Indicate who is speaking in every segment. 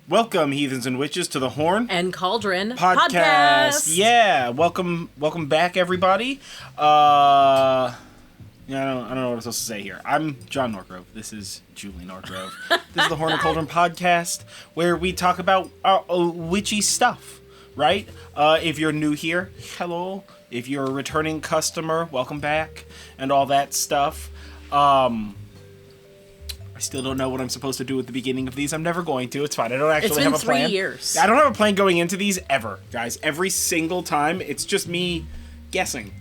Speaker 1: Welcome, heathens and witches, to the Horn
Speaker 2: and Cauldron
Speaker 1: podcast. Yeah, welcome back, everybody. I don't know what I'm supposed to say here. I'm John Norgrove. This is Julie Norgrove. This is the Horn and Cauldron podcast, where we talk about witchy stuff, right? If you're new here, hello. If you're a returning customer, welcome back, and all that stuff. I still don't know what I'm supposed to do at the beginning of these. I'm never going to. It's fine. I don't actually have a plan.
Speaker 2: It's been 3 years.
Speaker 1: I don't have a plan going into these ever, guys. Every single time, it's just me guessing.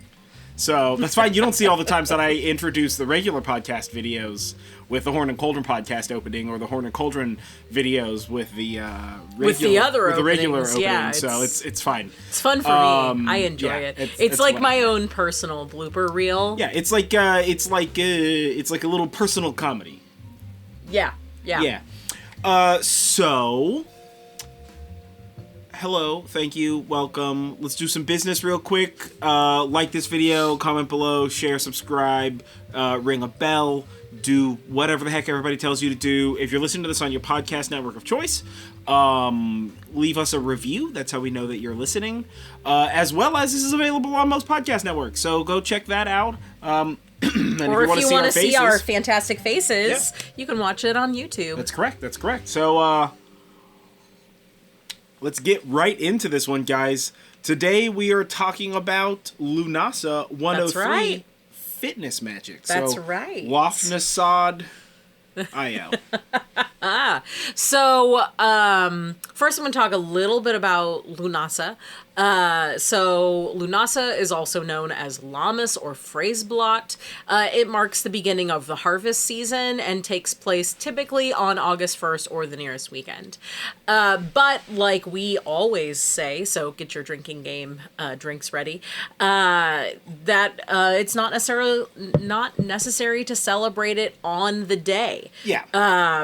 Speaker 1: So that's fine. You don't see all the times that I introduce the regular podcast videos with the Horn and Cauldron podcast opening, or the Horn and Cauldron videos with the regular opening.
Speaker 2: Yeah,
Speaker 1: so it's fine.
Speaker 2: It's fun for me. I enjoy it. It's like my own personal blooper reel.
Speaker 1: Yeah, it's like a little personal comedy.
Speaker 2: Yeah.
Speaker 1: So, hello, thank you, welcome. Let's do some business real quick. Like this video, comment below, share, subscribe, ring a bell, do whatever the heck everybody tells you to do. If you're listening to this on your podcast network of choice, leave us a review. That's how we know that you're listening. As well as this is available on most podcast networks, so go check that out.
Speaker 2: Or if you want to see our fantastic faces, you can watch it on YouTube.
Speaker 1: That's correct. So, let's get right into this one, guys. Today we are talking about Lunasa 103
Speaker 2: That's right.
Speaker 1: fitness magic.
Speaker 2: That's right.
Speaker 1: Lughnasadh IO.
Speaker 2: So, first I'm going to talk a little bit about Lunasa. So Lunasa is also known as Lammas or Freysblot. It marks the beginning of the harvest season and takes place typically on August 1st or the nearest weekend. But like we always say, so get your drinking game drinks ready, that it's not necessary to celebrate it on the day.
Speaker 1: Yeah.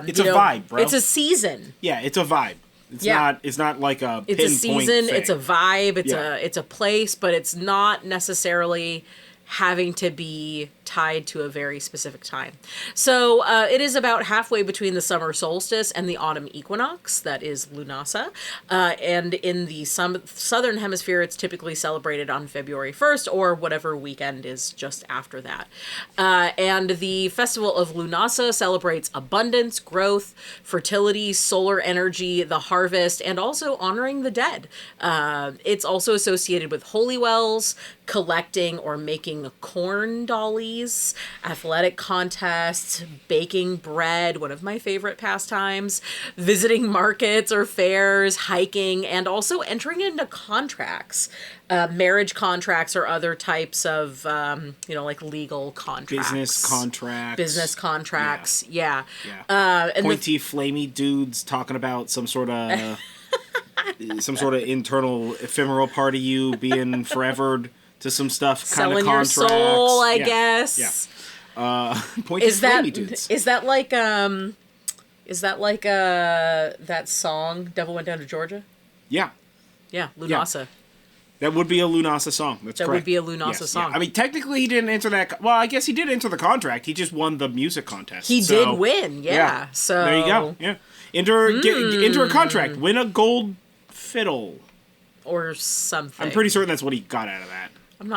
Speaker 1: It's a vibe, bro.
Speaker 2: It's a season.
Speaker 1: Yeah, it's a vibe. It's not like a
Speaker 2: It's a season,
Speaker 1: thing.
Speaker 2: it's a vibe, it's a place, but it's not necessarily having to be tied to a very specific time. So it is about halfway between the summer solstice and the autumn equinox, that is Lunasa. And in the southern hemisphere, it's typically celebrated on February 1st or whatever weekend is just after that. And the festival of Lunasa celebrates abundance, growth, fertility, solar energy, the harvest, and also honoring the dead. It's also associated with holy wells, collecting or making corn dollies, athletic contests, baking bread, one of my favorite pastimes, visiting markets or fairs, hiking, and also entering into contracts, marriage contracts or other types of, like legal contracts. Business contracts, yeah.
Speaker 1: And pointy, flamey dudes talking about some sort of internal ephemeral part of you being forevered to some stuff, kind of contracts.
Speaker 2: Selling your soul, I guess.
Speaker 1: Yeah. Pointy, flamey dudes.
Speaker 2: Is that like that song, Devil Went Down to Georgia?
Speaker 1: Yeah.
Speaker 2: Yeah, Lunasa.
Speaker 1: Yeah. That would be a Lunasa song. That's correct.
Speaker 2: That would be a Lunasa song. Yeah.
Speaker 1: I mean, technically he didn't enter that... Well, I guess he did enter the contract. He just won the music contest.
Speaker 2: He did win, yeah. So
Speaker 1: there you go. Yeah. Enter a contract. Win a gold fiddle.
Speaker 2: Or something.
Speaker 1: I'm pretty certain that's what he got out of that.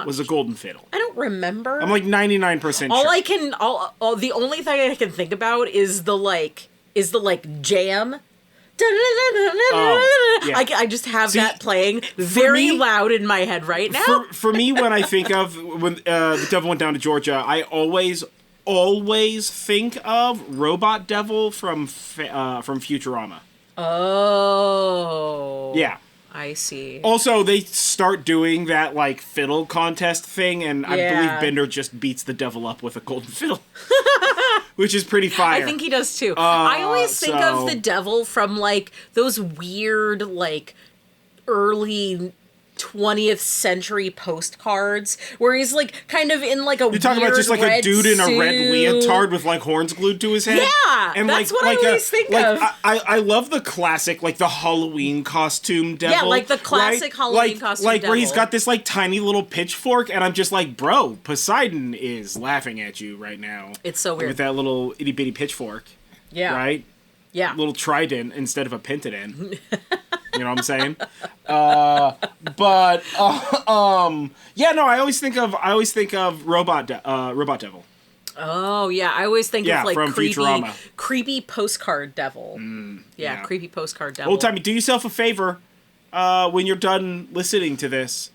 Speaker 1: Was a golden fiddle.
Speaker 2: I don't remember.
Speaker 1: I'm like 99% sure.
Speaker 2: The only thing I can think about is the jam.
Speaker 1: Yeah.
Speaker 2: I just have that playing very loud in my head right now.
Speaker 1: For me, when I think of when the Devil Went Down to Georgia, I always think of Robot Devil from Futurama.
Speaker 2: Oh.
Speaker 1: Yeah.
Speaker 2: I see.
Speaker 1: Also, they start doing that, fiddle contest thing, and I believe Bender just beats the devil up with a golden fiddle. Which is pretty fire.
Speaker 2: I think he does, too. I always think of the devil from, those weird, early 20th century postcards where he's kind of in a
Speaker 1: You're talking about just
Speaker 2: a
Speaker 1: dude in a red leotard with horns glued to his head?
Speaker 2: Yeah, and that's what I always think of.
Speaker 1: I love the classic the Halloween costume devil.
Speaker 2: Yeah, the classic Halloween costume devil.
Speaker 1: Where he's got this tiny little pitchfork, and I'm just bro, Poseidon is laughing at you right now.
Speaker 2: It's so weird.
Speaker 1: With that little itty bitty pitchfork.
Speaker 2: Yeah.
Speaker 1: Right? little trident instead of a pentadent. You know what I'm saying? I always think of Robot Devil.
Speaker 2: Oh yeah, I always think of like
Speaker 1: from Futurama.
Speaker 2: creepy postcard devil. Creepy postcard devil.
Speaker 1: Old timey, do yourself a favor when you're done listening to this,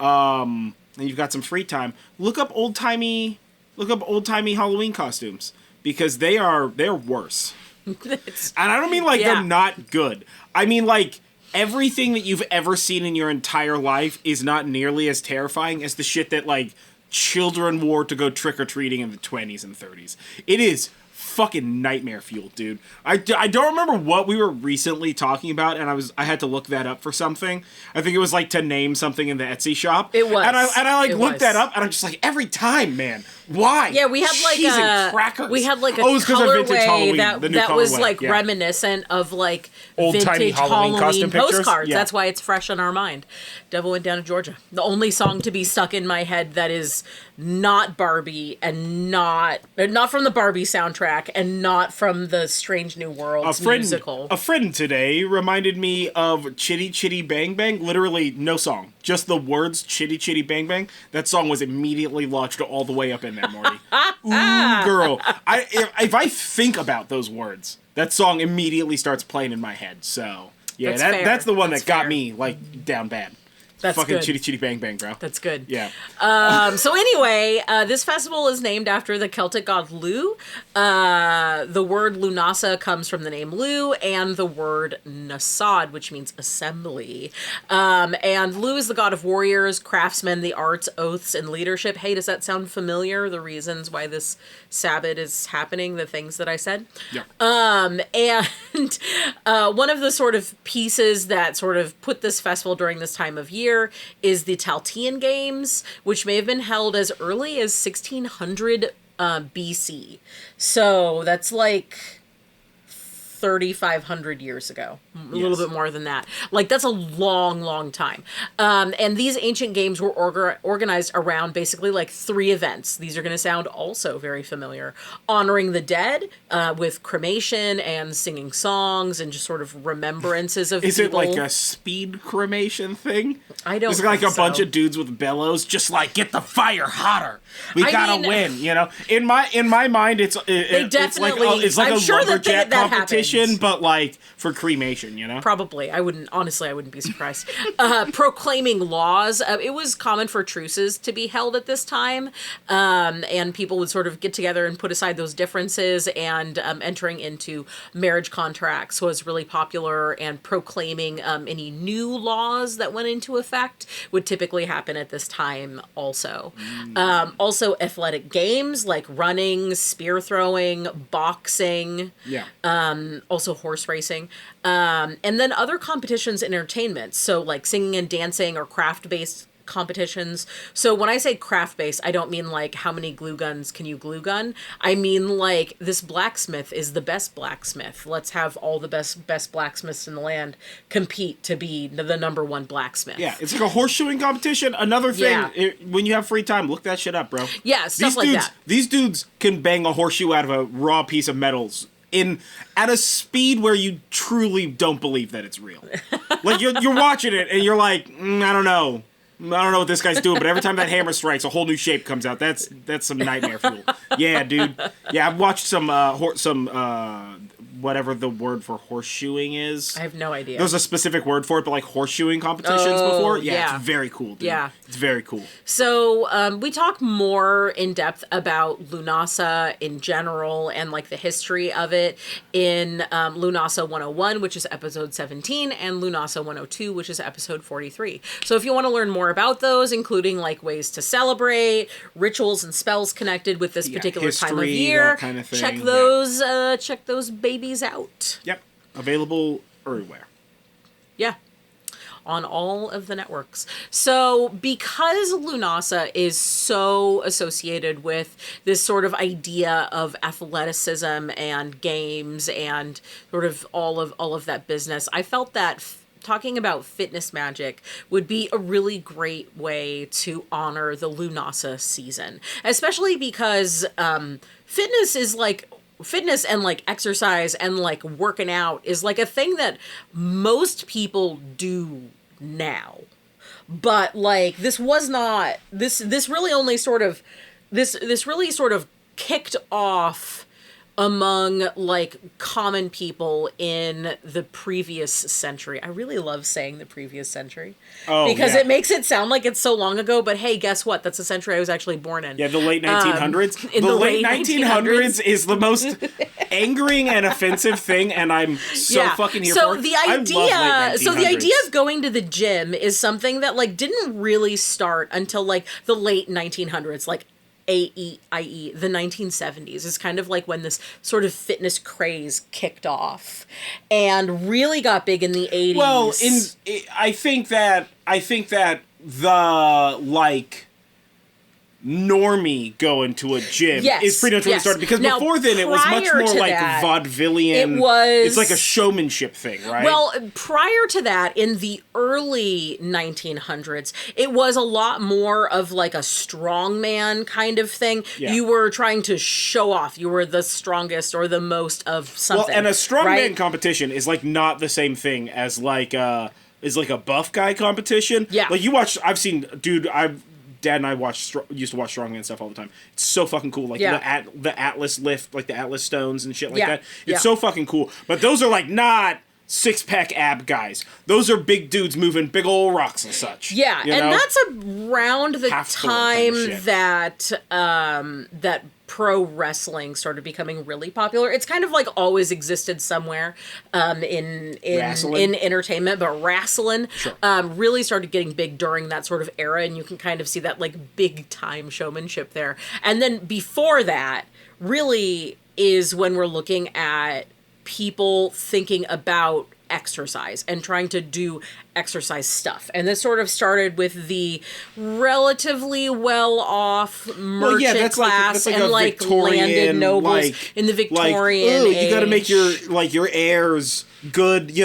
Speaker 1: and you've got some free time. Look up old timey Halloween costumes because they're worse. And I don't mean like they're not good. I mean like everything that you've ever seen in your entire life is not nearly as terrifying as the shit that like children wore to go trick-or-treating in the 20s and 30s. It is fucking nightmare fuel, dude. I don't remember what we were recently talking about, and I had to look that up for something. I think it was like to name something in the Etsy shop.
Speaker 2: It was.
Speaker 1: And I looked that up, and I'm just like, every time, man. Why?
Speaker 2: Yeah, we had like
Speaker 1: crackers.
Speaker 2: We had like a colorway that was like reminiscent of like
Speaker 1: old-timey
Speaker 2: vintage
Speaker 1: Halloween costume
Speaker 2: postcards.
Speaker 1: Yeah.
Speaker 2: That's why it's fresh on our mind. Devil Went Down to Georgia. The only song to be stuck in my head that is not Barbie and not from the Barbie soundtrack and not from the Strange New Worlds musical.
Speaker 1: A friend today reminded me of Chitty Chitty Bang Bang. Literally no song, just the words Chitty Chitty Bang Bang. That song was immediately launched all the way up in there, Morty. Ooh, girl. If I think about those words, that song immediately starts playing in my head. So yeah, that's the one that got me like down bad.
Speaker 2: That's
Speaker 1: fucking
Speaker 2: good.
Speaker 1: Chitty Chitty Bang Bang, bro.
Speaker 2: That's good.
Speaker 1: Yeah.
Speaker 2: So anyway, this festival is named after the Celtic god Lugh. The word Lunasa comes from the name Lugh and the word Nassad, which means assembly. And Lugh is the god of warriors, craftsmen, the arts, oaths, and leadership. Hey, does that sound familiar? The reasons why this Sabbath is happening, the things that I said?
Speaker 1: Yeah.
Speaker 2: And one of the sort of pieces that sort of put this festival during this time of year is the Chaldean Games, which may have been held as early as 1600 BC. So that's like 3,500 years ago, a little bit more than that. Like that's a long time. And these ancient games were organized around basically like 3 events. These are going to sound also very familiar. Honoring the dead with cremation and singing songs and just sort of remembrances of
Speaker 1: Is
Speaker 2: people.
Speaker 1: it like a speed cremation thing?
Speaker 2: I don't.
Speaker 1: It's like a bunch of dudes with bellows, just like get the fire hotter. We gotta win, you know. In my mind, it's like
Speaker 2: I'm
Speaker 1: a
Speaker 2: sure
Speaker 1: lumberjack
Speaker 2: that
Speaker 1: competition,
Speaker 2: happens.
Speaker 1: but like for cremation, you know.
Speaker 2: Probably, I wouldn't be surprised. Proclaiming laws. It was common for truces to be held at this time, and people would sort of get together and put aside those differences. And entering into marriage contracts was really popular, and proclaiming any new laws that went into effect would typically happen at this time also. Also athletic games like running, spear throwing, boxing.
Speaker 1: Yeah.
Speaker 2: Also horse racing. And then other competitions and entertainment. So like singing and dancing or craft-based competitions. So when I say craft-based, I don't mean like how many glue guns can you glue gun. I mean like this blacksmith is the best blacksmith. Let's have all the best blacksmiths in the land compete to be the number one blacksmith.
Speaker 1: Yeah, it's like a horseshoeing competition. Another thing, when you have free time, look that shit up, bro.
Speaker 2: Yeah, stuff like that.
Speaker 1: These dudes can bang a horseshoe out of a raw piece of metals at a speed where you truly don't believe that it's real. Like you're watching it and you're like, I don't know what this guy's doing, but every time that hammer strikes, a whole new shape comes out. That's some nightmare fuel. Yeah, dude. Yeah, I've watched some whatever the word for horseshoeing is.
Speaker 2: I have no idea.
Speaker 1: There's a specific word for it, but like horseshoeing competitions before. Yeah, it's very cool, dude.
Speaker 2: Yeah.
Speaker 1: It's very cool.
Speaker 2: So we talk more in depth about Lunasa in general and like the history of it in Lunasa 101, which is episode 17, and Lunasa 102, which is episode 43. So if you want to learn more about those, including like ways to celebrate, rituals and spells connected with this particular
Speaker 1: history,
Speaker 2: time of year,
Speaker 1: that kind of thing.
Speaker 2: Check those babies out.
Speaker 1: Yep. Available everywhere.
Speaker 2: Yeah. On all of the networks. So because Lunasa is so associated with this sort of idea of athleticism and games and sort of all of that business, I felt that talking about fitness magic would be a really great way to honor the Lunasa season, especially because fitness is like fitness and like exercise and like working out is like a thing that most people do now. But like this was not this really only sort of this really sort of kicked off among like common people in the previous century. I really love saying the previous century because it makes it sound like it's so long ago, but hey, guess what? That's the century I was actually born in.
Speaker 1: Yeah, the late 1900s. The late 1900s is the most angering and offensive thing, and I'm so fucking here for it.
Speaker 2: The idea of going to the gym is something that like didn't really start until like the late 1900s, like i.e. the 1970s is kind of like when this sort of fitness craze kicked off and really got big in the 80s.
Speaker 1: Well, I think that the like normie going to a gym is pretty much when it started, because now, before then it was much more like vaudevillian. It's like a showmanship thing, right?
Speaker 2: Well, prior to that, in the early 1900s, it was a lot more of like a strongman kind of thing. Yeah. You were trying to show off. You were the strongest or the most of something.
Speaker 1: Well, and a strongman competition is like not the same thing as like a buff guy competition.
Speaker 2: Yeah.
Speaker 1: Like Dad and I used to watch strongman stuff all the time. It's so fucking cool. Like the Atlas lift, like the Atlas stones and shit like that. It's so fucking cool. But those are like not six-pack ab guys. Those are big dudes moving big old rocks and such.
Speaker 2: Yeah, and that's around the time that that pro wrestling started becoming really popular. It's kind of like always existed somewhere in entertainment, but wrestling really started getting big during that sort of era, and you can kind of see that like big time showmanship there. And then before that really is when we're looking at people thinking about exercise and trying to do exercise stuff. And this sort of started with the relatively well-off merchant class and like landed nobles in the Victorian age.
Speaker 1: You got to make your heirs good,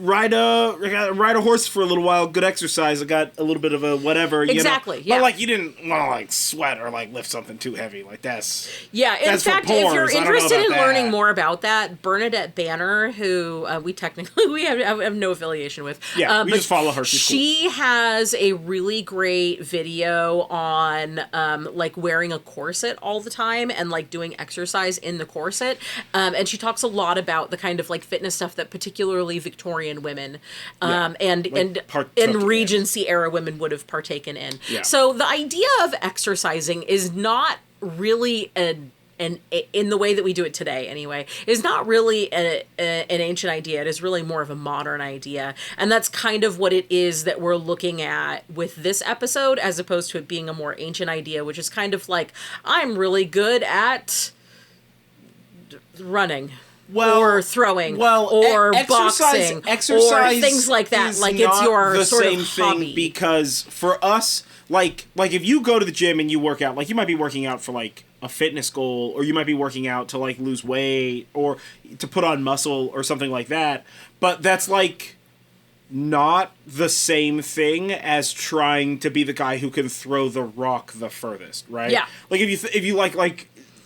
Speaker 1: ride a horse for a little while, good exercise. I got a little bit of a whatever,
Speaker 2: exactly.
Speaker 1: But like you didn't want to like sweat or like lift something too heavy. Like that's
Speaker 2: in fact, if you're interested in learning more about that, Bernadette Banner, who we have no affiliation with.
Speaker 1: Yeah, we just follow her.
Speaker 2: She has a really great video on like wearing a corset all the time and like doing exercise in the corset. And she talks a lot about the kind of like fitness stuff that particularly Victorian women and Regency era women would have partaken in. Yeah. So the idea of exercising is not really in the way that we do it today anyway, is not really an ancient idea. It is really more of a modern idea. And that's kind of what it is that we're looking at with this episode, as opposed to it being a more ancient idea, which is kind of like, I'm really good at running. Or throwing, or boxing, or things like that. Like it's your
Speaker 1: the
Speaker 2: sort
Speaker 1: same
Speaker 2: of hobby.
Speaker 1: Thing, because for us, like if you go to the gym and you work out, like you might be working out for like a fitness goal, or you might be working out to like lose weight or to put on muscle or something like that. But that's like not the same thing as trying to be the guy who can throw the rock the furthest, right?
Speaker 2: Yeah.
Speaker 1: Like if you like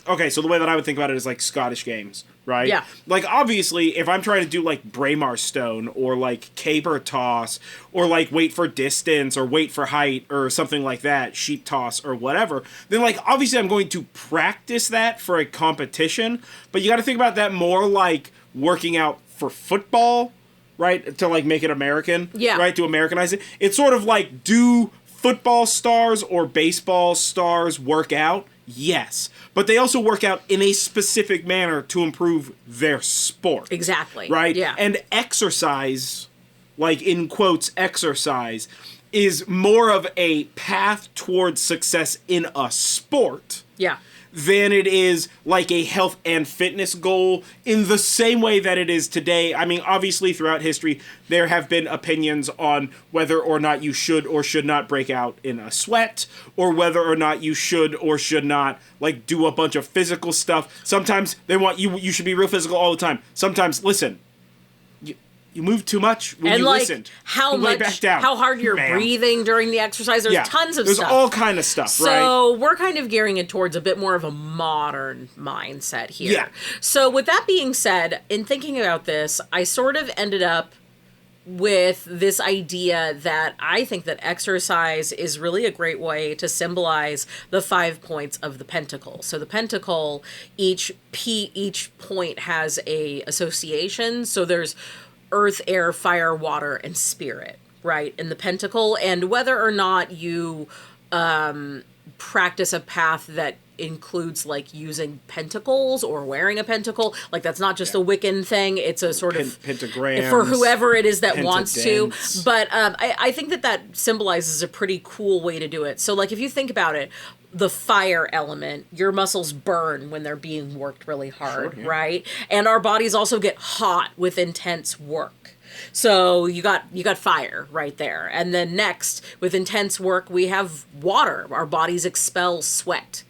Speaker 1: okay, so the way that I would think about it is like Scottish games. Right?
Speaker 2: Yeah.
Speaker 1: Like, obviously, if I'm trying to do, like, Braemar Stone, or, like, caber toss, or, like, weight for distance, or weight for height, or something like that, sheep toss, or whatever, then, like, obviously I'm going to practice that for a competition, but you gotta think about that more like working out for football, right? To, like, make it American.
Speaker 2: Yeah.
Speaker 1: Right? To Americanize it. It's sort of like, do football stars or baseball stars work out? Yes, but they also work out in a specific manner to improve their sport.
Speaker 2: Exactly.
Speaker 1: Right?
Speaker 2: Yeah.
Speaker 1: And exercise, like in quotes, exercise, is more of a path towards success in a sport.
Speaker 2: Yeah.
Speaker 1: Than it is like a health and fitness goal in the same way that it is today. I mean, obviously throughout history, there have been opinions on whether or not you should or should not break out in a sweat, or whether or not you should or should not like do a bunch of physical stuff. Sometimes they want you should be real physical all the time. Sometimes, listen, you You moved too much when
Speaker 2: and
Speaker 1: you
Speaker 2: like
Speaker 1: listened.
Speaker 2: how
Speaker 1: Lay
Speaker 2: much,
Speaker 1: back down.
Speaker 2: how hard you're breathing during the exercise. There's tons of
Speaker 1: there's
Speaker 2: stuff.
Speaker 1: There's all kind of stuff, right?
Speaker 2: So we're kind of gearing it towards a bit more of a modern mindset here.
Speaker 1: Yeah.
Speaker 2: So with that being said, in thinking about this, I sort of ended up with this idea that I think that exercise is really a great way to symbolize the 5 points of the pentacle. So the pentacle, each point has a association. So there's earth, air, fire, water, and spirit, right, in the pentacle. And whether or not you practice a path that includes like using pentacles or wearing a pentacle, like that's not just a Wiccan thing, it's a sort of
Speaker 1: pentagram
Speaker 2: for whoever it is that wants to.
Speaker 1: Pentadance.
Speaker 2: But I think that symbolizes a pretty cool way to do it. So like if you think about it, the fire element, your muscles burn when they're being worked really hard,
Speaker 1: Sure, yeah.
Speaker 2: right? And our bodies also get hot with intense work. So you got fire right there. And then next, with intense work, we have water. Our bodies expel sweat.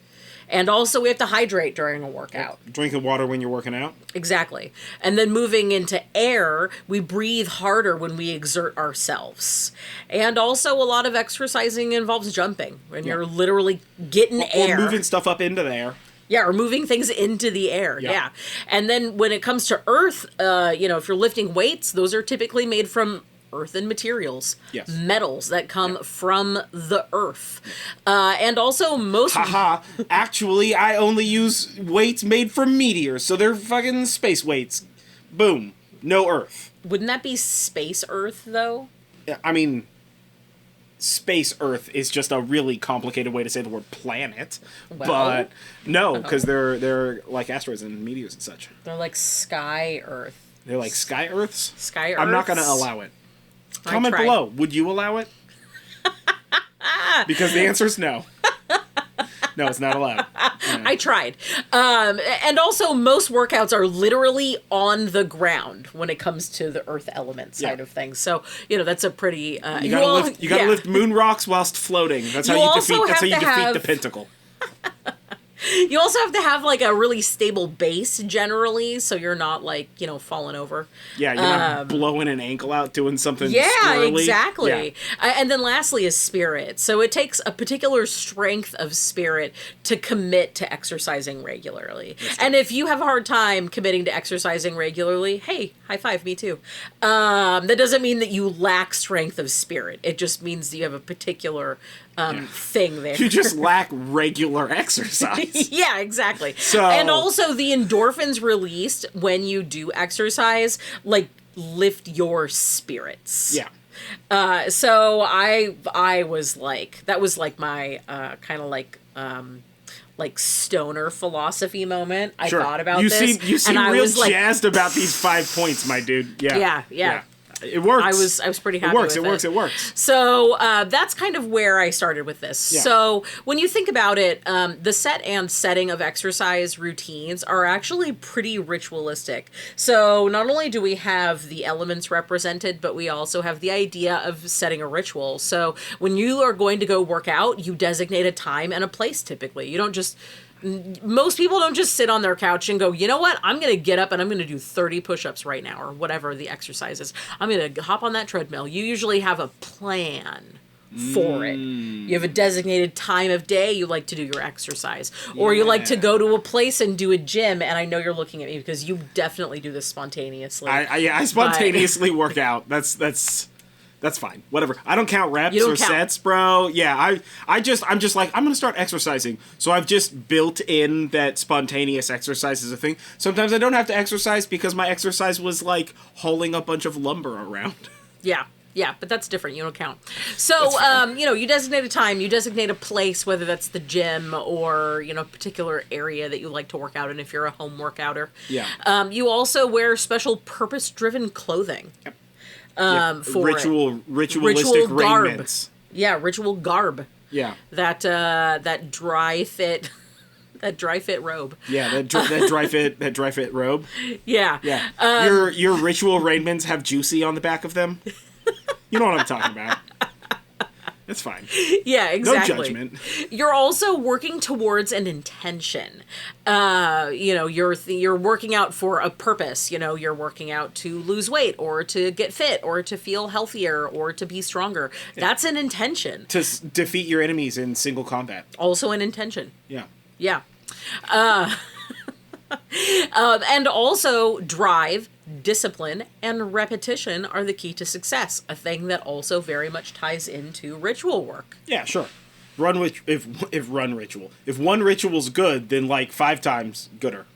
Speaker 2: And also we have to hydrate during a workout.
Speaker 1: Drinking water when you're working out.
Speaker 2: Exactly. And then moving into air, we breathe harder when we exert ourselves. And also a lot of exercising involves jumping, when you're literally getting air.
Speaker 1: Or moving stuff up into the air.
Speaker 2: Yeah, or moving things into the air. Yeah. And then when it comes to earth, if you're lifting weights, those are typically made from earthen materials, metals that come from the earth. And also most...
Speaker 1: Haha, actually, I only use weights made from meteors, so they're fucking space weights. Boom. No earth.
Speaker 2: Wouldn't that be space earth, though?
Speaker 1: I mean, space earth is just a really complicated way to say the word planet.
Speaker 2: Well,
Speaker 1: but no, because they're like asteroids and meteors and such.
Speaker 2: They're like sky earth.
Speaker 1: They're like sky earths?
Speaker 2: Sky earths?
Speaker 1: I'm not going to allow it. Comment
Speaker 2: tried.
Speaker 1: below. Would you allow it? Because the answer is no. No, it's not allowed. Yeah.
Speaker 2: I tried. And also, most workouts are literally on the ground when it comes to the earth element side of things. So, that's a pretty...
Speaker 1: You gotta lift moon rocks whilst floating. That's how you defeat the pentacle.
Speaker 2: You also have to have like a really stable base generally, so you're not like, falling over.
Speaker 1: Yeah, you're not blowing an ankle out doing something
Speaker 2: Yeah,
Speaker 1: squirrely.
Speaker 2: exactly.
Speaker 1: Yeah.
Speaker 2: And then lastly is spirit. So it takes a particular strength of spirit to commit to exercising regularly. And if you have a hard time committing to exercising regularly, hey, high five, me too. That doesn't mean that you lack strength of spirit. It just means that you have a particular thing there.
Speaker 1: You just lack regular exercise.
Speaker 2: Yeah, exactly.
Speaker 1: So,
Speaker 2: and also the endorphins released when you do exercise, like, lift your spirits.
Speaker 1: Yeah.
Speaker 2: So I was like, that was like my kind of like stoner philosophy moment. I thought about this.
Speaker 1: You seem
Speaker 2: and
Speaker 1: real
Speaker 2: I was
Speaker 1: jazzed about these 5 points, my dude.
Speaker 2: Yeah.
Speaker 1: It works.
Speaker 2: I was pretty happy with it.
Speaker 1: It works.
Speaker 2: So that's kind of where I started with this.
Speaker 1: Yeah.
Speaker 2: So when you think about it, the set and setting of exercise routines are actually pretty ritualistic. So not only do we have the elements represented, but we also have the idea of setting a ritual. So when you are going to go work out, you designate a time and a place typically. You don't just... Most people don't just sit on their couch and go, you know what, I'm going to get up and I'm going to do 30 push-ups right now, or whatever the exercise is. I'm going to hop on that treadmill. You usually have a plan for it. You have a designated time of day you like to do your exercise. Or you like to go to a place and do a gym, and I know you're looking at me because you definitely do this spontaneously.
Speaker 1: I spontaneously work out. That's fine. Whatever. I don't count reps or sets, bro. Yeah, I'm just like, I'm going to start exercising. So I've just built in that spontaneous exercise is a thing. Sometimes I don't have to exercise because my exercise was like hauling a bunch of lumber around.
Speaker 2: Yeah, but that's different. You don't count. So, you designate a time, you designate a place, whether that's the gym or, a particular area that you like to work out in if you're a home workouter.
Speaker 1: Yeah.
Speaker 2: You also wear special purpose-driven clothing.
Speaker 1: Yep.
Speaker 2: For
Speaker 1: ritualistic raiments.
Speaker 2: Yeah, ritual garb.
Speaker 1: Yeah.
Speaker 2: That dry fit robe.
Speaker 1: Yeah, that dry fit robe.
Speaker 2: Yeah.
Speaker 1: Yeah. Your ritual raiments have juicy on the back of them. You know what I'm talking about. It's fine.
Speaker 2: Yeah, exactly.
Speaker 1: No judgment.
Speaker 2: You're also working towards an intention. You're working out for a purpose. You're working out to lose weight or to get fit or to feel healthier or to be stronger. Yeah. That's an intention.
Speaker 1: To defeat your enemies in single combat.
Speaker 2: Also an intention.
Speaker 1: Yeah.
Speaker 2: Yeah. And also drive, discipline, and repetition are the key to success, a thing that also very much ties into ritual work.
Speaker 1: Yeah, sure. If one ritual's good, then like 5 times gooder.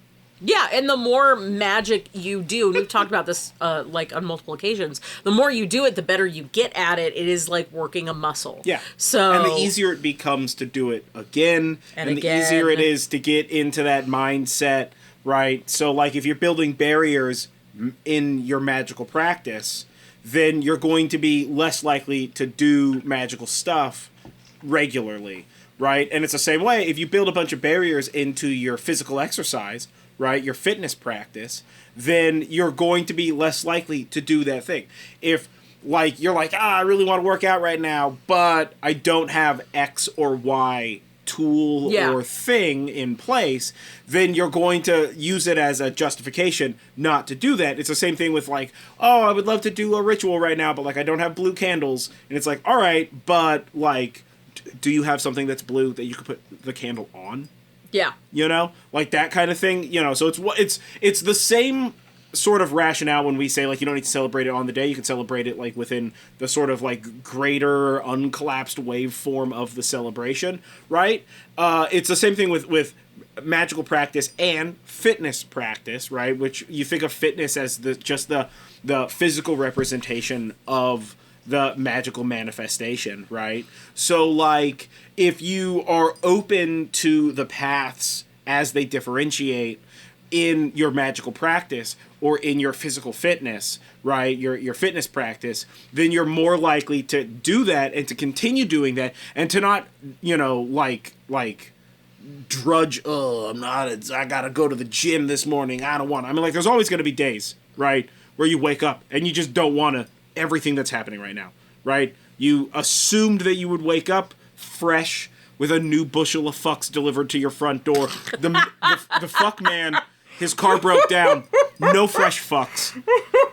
Speaker 2: Yeah, and the more magic you do, and we've talked about this like on multiple occasions, the more you do it, the better you get at it. It is like working a muscle.
Speaker 1: Yeah.
Speaker 2: So,
Speaker 1: and the easier it becomes to do it again, and the easier it is to get into that mindset, right? So like if you're building barriers in your magical practice, then you're going to be less likely to do magical stuff regularly, right? And it's the same way if you build a bunch of barriers into your physical exercise, right, your fitness practice, then you're going to be less likely to do that thing. If like you're like, I really want to work out right now, but I don't have X or Y tool or thing in place, then you're going to use it as a justification not to do that. It's the same thing with like, oh, I would love to do a ritual right now, but like I don't have blue candles. And it's like, all right, but like, do you have something that's blue that you could put the candle on?
Speaker 2: Yeah.
Speaker 1: Like that kind of thing, so it's the same sort of rationale when we say like you don't need to celebrate it on the day. You can celebrate it like within the sort of like greater uncollapsed waveform of the celebration, right? It's the same thing with magical practice and fitness practice, right? Which you think of fitness as the physical representation of the magical manifestation, right? So like if you are open to the paths as they differentiate in your magical practice or in your physical fitness, right, your fitness practice, then you're more likely to do that and to continue doing that and to not, like drudge, I gotta go to the gym this morning, I don't want to. I mean, like, there's always going to be days, right, where you wake up and you just don't want to everything that's happening right now, right? You assumed that you would wake up fresh with a new bushel of fucks delivered to your front door. The fuck man, his car broke down. No fresh fucks.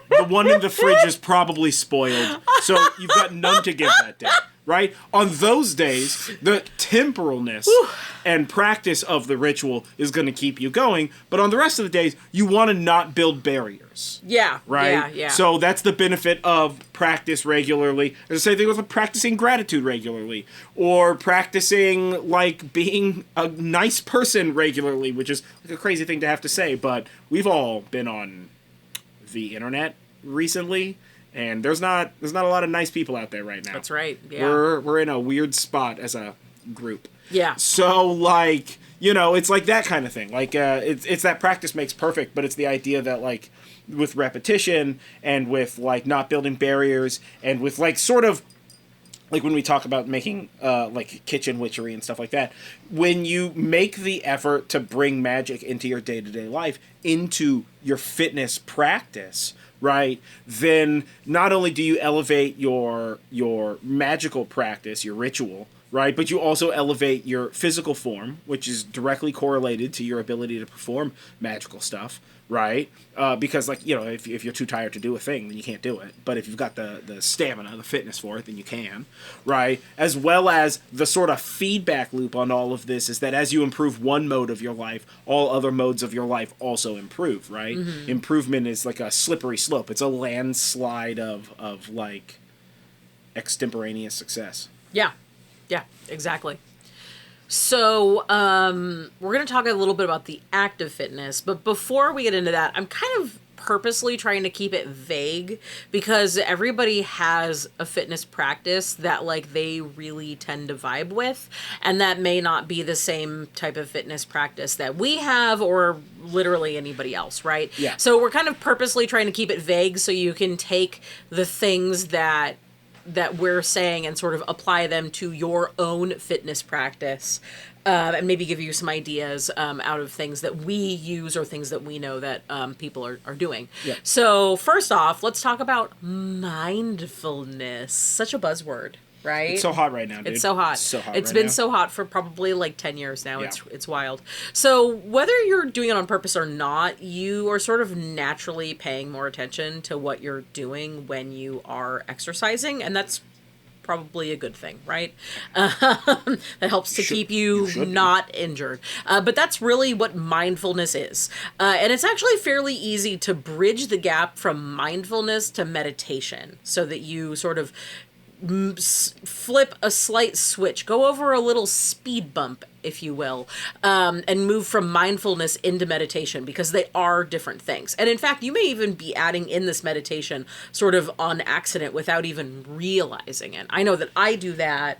Speaker 1: The one in the fridge is probably spoiled. So you've got none to give that day, right? On those days, the temporalness and practice of the ritual is going to keep you going. But on the rest of the days, you want to not build barriers.
Speaker 2: Yeah.
Speaker 1: Right?
Speaker 2: Yeah.
Speaker 1: So that's the benefit of practice regularly. It's the same thing with practicing gratitude regularly. Or practicing, like, being a nice person regularly, which is like a crazy thing to have to say. But we've all been on the internet recently. And there's not a lot of nice people out there right now.
Speaker 2: That's right. Yeah.
Speaker 1: We're in a weird spot as a group.
Speaker 2: Yeah.
Speaker 1: So like, it's like that kind of thing. Like it's that practice makes perfect, but it's the idea that like with repetition and with like not building barriers and with like sort of like when we talk about making like kitchen witchery and stuff like that, when you make the effort to bring magic into your day-to-day life, into your fitness practice, right, then not only do you elevate your magical practice, your ritual, right, but you also elevate your physical form, which is directly correlated to your ability to perform magical stuff, right? Because, like, if you're too tired to do a thing, then you can't do it. But if you've got the stamina, the fitness for it, then you can, right? As well as the sort of feedback loop on all of this is that as you improve one mode of your life, all other modes of your life also improve, right? Mm-hmm. Improvement is like a slippery slope. It's a landslide of like, extemporaneous success.
Speaker 2: Yeah. Yeah, exactly. So, we're going to talk a little bit about the active fitness, but before we get into that, I'm kind of purposely trying to keep it vague because everybody has a fitness practice that like they really tend to vibe with, and that may not be the same type of fitness practice that we have or literally anybody else, right?
Speaker 1: Yeah.
Speaker 2: So we're kind of purposely trying to keep it vague so you can take the things that we're saying and sort of apply them to your own fitness practice, and maybe give you some ideas out of things that we use or things that we know that people are doing.
Speaker 1: Yeah.
Speaker 2: So first off, let's talk about mindfulness. Such a buzzword. right?
Speaker 1: It's so hot right now, dude.
Speaker 2: It's so hot. It's been so hot for probably like 10 years now. Yeah. It's wild. So whether you're doing it on purpose or not, you are sort of naturally paying more attention to what you're doing when you are exercising, and that's probably a good thing, right? That helps to keep you not injured. But that's really what mindfulness is. And it's actually fairly easy to bridge the gap from mindfulness to meditation so that you sort of flip a slight switch, go over a little speed bump, if you will, and move from mindfulness into meditation, because they are different things. And in fact, you may even be adding in this meditation sort of on accident without even realizing it. I know that I do that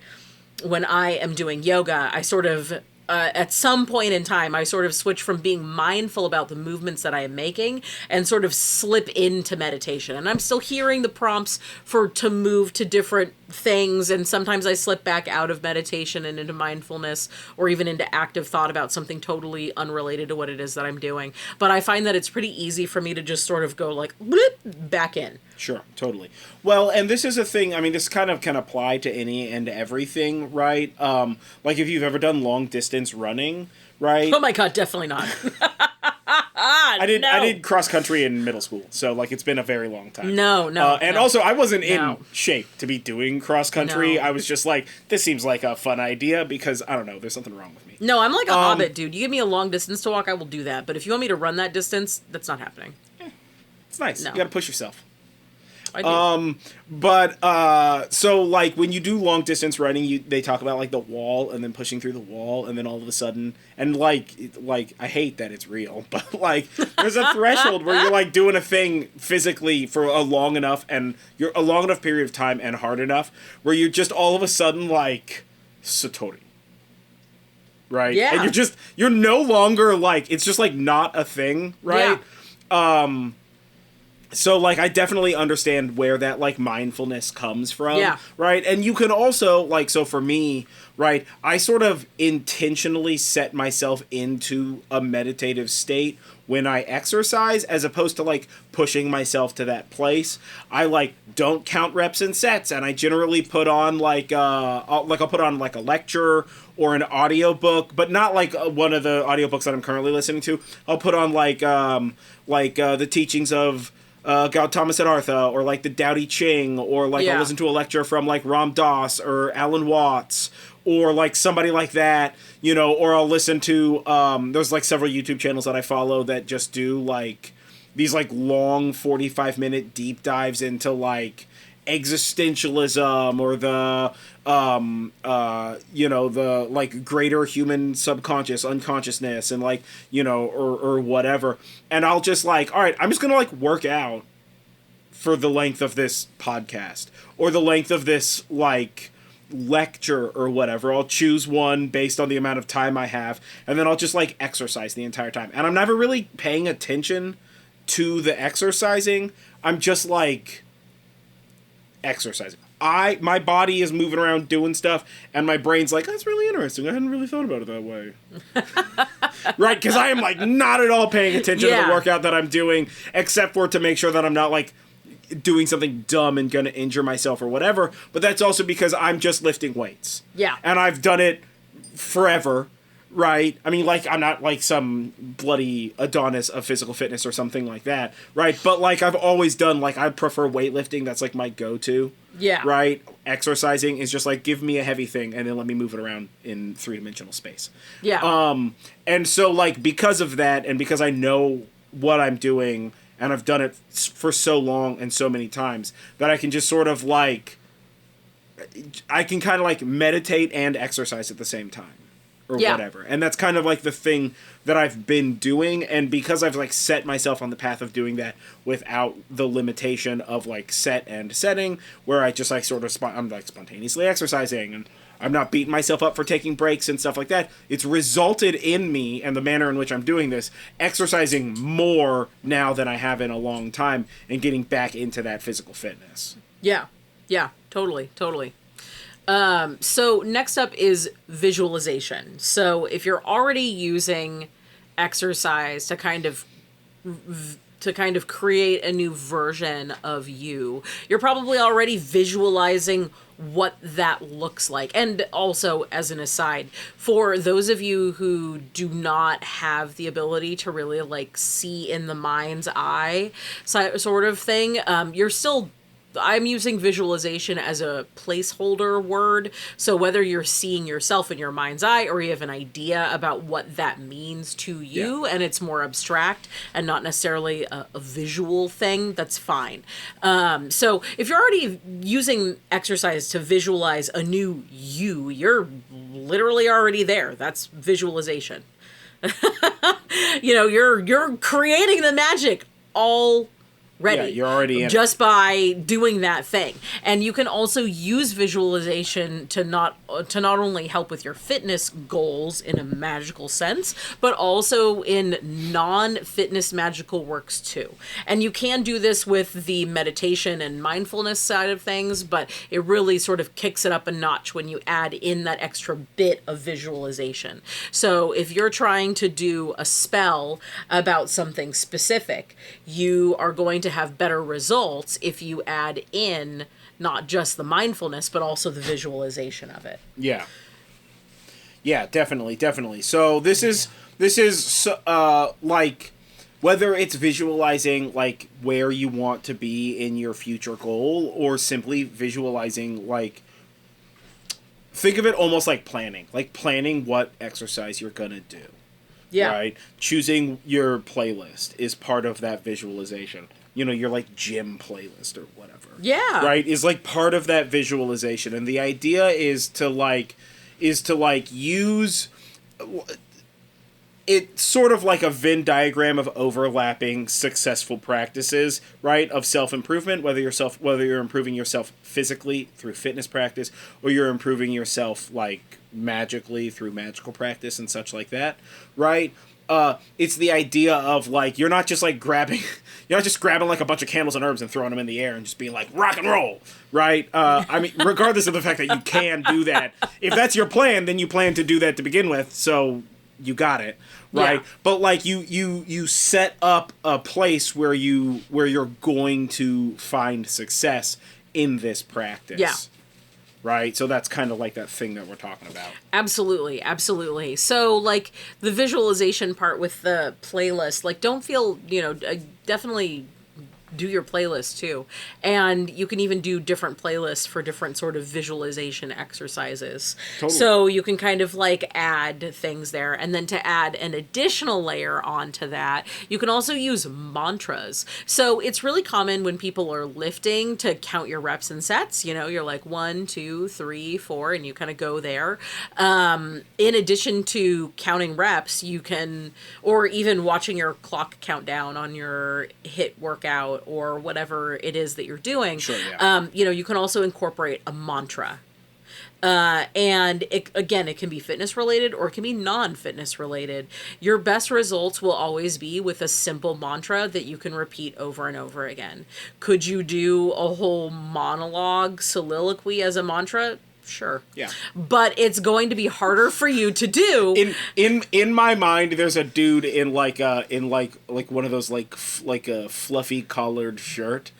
Speaker 2: when I am doing yoga. I sort of at some point in time, I sort of switch from being mindful about the movements that I am making and sort of slip into meditation. And I'm still hearing the prompts to move to different things. And sometimes I slip back out of meditation and into mindfulness, or even into active thought about something totally unrelated to what it is that I'm doing. But I find that it's pretty easy for me to just sort of go like, bloop, back in.
Speaker 1: Sure, totally. Well, and this is a thing, I mean, this kind of can apply to any and everything, right? Like if you've ever done long distance running, right?
Speaker 2: Oh my God, definitely not.
Speaker 1: I did cross country in middle school, so like it's been a very long time.
Speaker 2: And
Speaker 1: also I wasn't in shape to be doing cross country.
Speaker 2: No.
Speaker 1: I was just like, this seems like a fun idea because I don't know, there's something wrong with me.
Speaker 2: No, I'm like a hobbit, dude. You give me a long distance to walk, I will do that. But if you want me to run that distance, that's not happening.
Speaker 1: It's nice.
Speaker 2: No.
Speaker 1: You got to push yourself.
Speaker 2: I do.
Speaker 1: So like when you do long distance running, they talk about like the wall and then pushing through the wall and then all of a sudden, and like I hate that it's real, but like there's a threshold where you're like doing a thing physically for a long enough period of time and hard enough where you're just all of a sudden like Satori. Right?
Speaker 2: Yeah.
Speaker 1: And you're no longer like, it's just like not a thing, right? Yeah. So, like, I definitely understand where that, like, mindfulness comes from, right? And you can also, like, so for me, right, I sort of intentionally set myself into a meditative state when I exercise, as opposed to, like, pushing myself to that place. I, like, don't count reps and sets, and I generally put on, I'll put on, like, a lecture or an audiobook, but not, like, one of the audiobooks that I'm currently listening to. I'll put on, the teachings of Gautama Siddhartha, or like the Tao Te Ching, or like I'll listen to a lecture from like Ram Dass or Alan Watts, or like somebody like that, you know, or I'll listen to there's like several YouTube channels that I follow that just do like these like long 45-minute deep dives into like existentialism or the the like greater human subconscious unconsciousness and like, you know, or whatever. And I'll just like, all right, I'm just gonna like work out for the length of this podcast or the length of this like lecture or whatever. I'll choose one based on the amount of time I have, and then I'll just like exercise the entire time. And I'm never really paying attention to the exercising. I'm just like exercising. My body is moving around doing stuff, and my brain's like, that's really interesting. I hadn't really thought about it that way. Right? Because I am like not at all paying attention to the workout that I'm doing, except for to make sure that I'm not like doing something dumb and gonna injure myself or whatever. But that's also because I'm just lifting weights.
Speaker 2: Yeah.
Speaker 1: And I've done it forever. Right? I mean, like, I'm not, like, some bloody Adonis of physical fitness or something like that, right? But, like, I've always done, like, I prefer weightlifting. That's, like, my go-to.
Speaker 2: Yeah.
Speaker 1: Right? Exercising is just, like, give me a heavy thing and then let me move it around in three-dimensional space.
Speaker 2: Yeah.
Speaker 1: And so, like, because of that and because I know what I'm doing and I've done it for so long and so many times that I can just sort of, like, I can kind of, like, meditate and exercise at the same time. Or whatever. And that's kind of like the thing that I've been doing, and because I've like set myself on the path of doing that without the limitation of like set and setting, where I just like sort of I'm like spontaneously exercising and I'm not beating myself up for taking breaks and stuff like that. It's resulted in me and the manner in which I'm doing this exercising more now than I have in a long time and getting back into that physical fitness.
Speaker 2: Yeah, totally. So next up is visualization. So if you're already using exercise to kind of to kind of create a new version of you, you're probably already visualizing what that looks like. And also, as an aside, for those of you who do not have the ability to really like see in the mind's eye sort of thing, you're still, I'm using visualization as a placeholder word. So whether you're seeing yourself in your mind's eye or you have an idea about what that means to you, and it's more abstract and not necessarily a visual thing, that's fine. So if you're already using exercise to visualize a new you, you're literally already there. That's visualization. You're creating the magic already.
Speaker 1: Yeah, you're already in
Speaker 2: just by doing that thing. And you can also use visualization to not only help with your fitness goals in a magical sense, but also in non-fitness magical works too. And you can do this with the meditation and mindfulness side of things, but it really sort of kicks it up a notch when you add in that extra bit of visualization. So if you're trying to do a spell about something specific, you are going to have better results if you add in not just the mindfulness, but also the visualization of it.
Speaker 1: Yeah. Yeah, definitely. So this is like, whether it's visualizing like where you want to be in your future goal, or simply visualizing, like, think of it almost like planning what exercise you're gonna do.
Speaker 2: Yeah.
Speaker 1: Right? Choosing your playlist is part of that visualization. Your like gym playlist or whatever.
Speaker 2: Yeah.
Speaker 1: Right? Is like part of that visualization. And the idea is to use it's sort of like a Venn diagram of overlapping successful practices, right? Of self-improvement, whether you're improving yourself physically through fitness practice, or you're improving yourself like magically through magical practice and such like that, right? It's the idea of like, you're not just grabbing like a bunch of candles and herbs and throwing them in the air and just being like, rock and roll, right? I mean, regardless of the fact that you can do that, if that's your plan, then you plan to do that to begin with, so you got it, right? Yeah. But like you set up a place where you're going to find success in this practice.
Speaker 2: Yeah.
Speaker 1: Right? So that's kind of like that thing that we're talking about.
Speaker 2: Absolutely. So, like, the visualization part with the playlist, like, don't feel, definitely do your playlist too. And you can even do different playlists for different sort of visualization exercises. Totally. So you can kind of like add things there. And then to add an additional layer onto that, you can also use mantras. So it's really common when people are lifting to count your reps and sets. You're like 1, 2, 3, 4, and you kind of go there. In addition to counting reps, you can, or even watching your clock count down on your HIIT workout or whatever it is that you're doing.
Speaker 1: Sure, yeah.
Speaker 2: You can also incorporate a mantra. And it can be fitness related or it can be non-fitness related. Your best results will always be with a simple mantra that you can repeat over and over again. Could you do a whole monologue soliloquy as a mantra? Sure.
Speaker 1: Yeah.
Speaker 2: But it's going to be harder for you to do.
Speaker 1: In my mind, there's a dude in like one of those like a fluffy collared shirt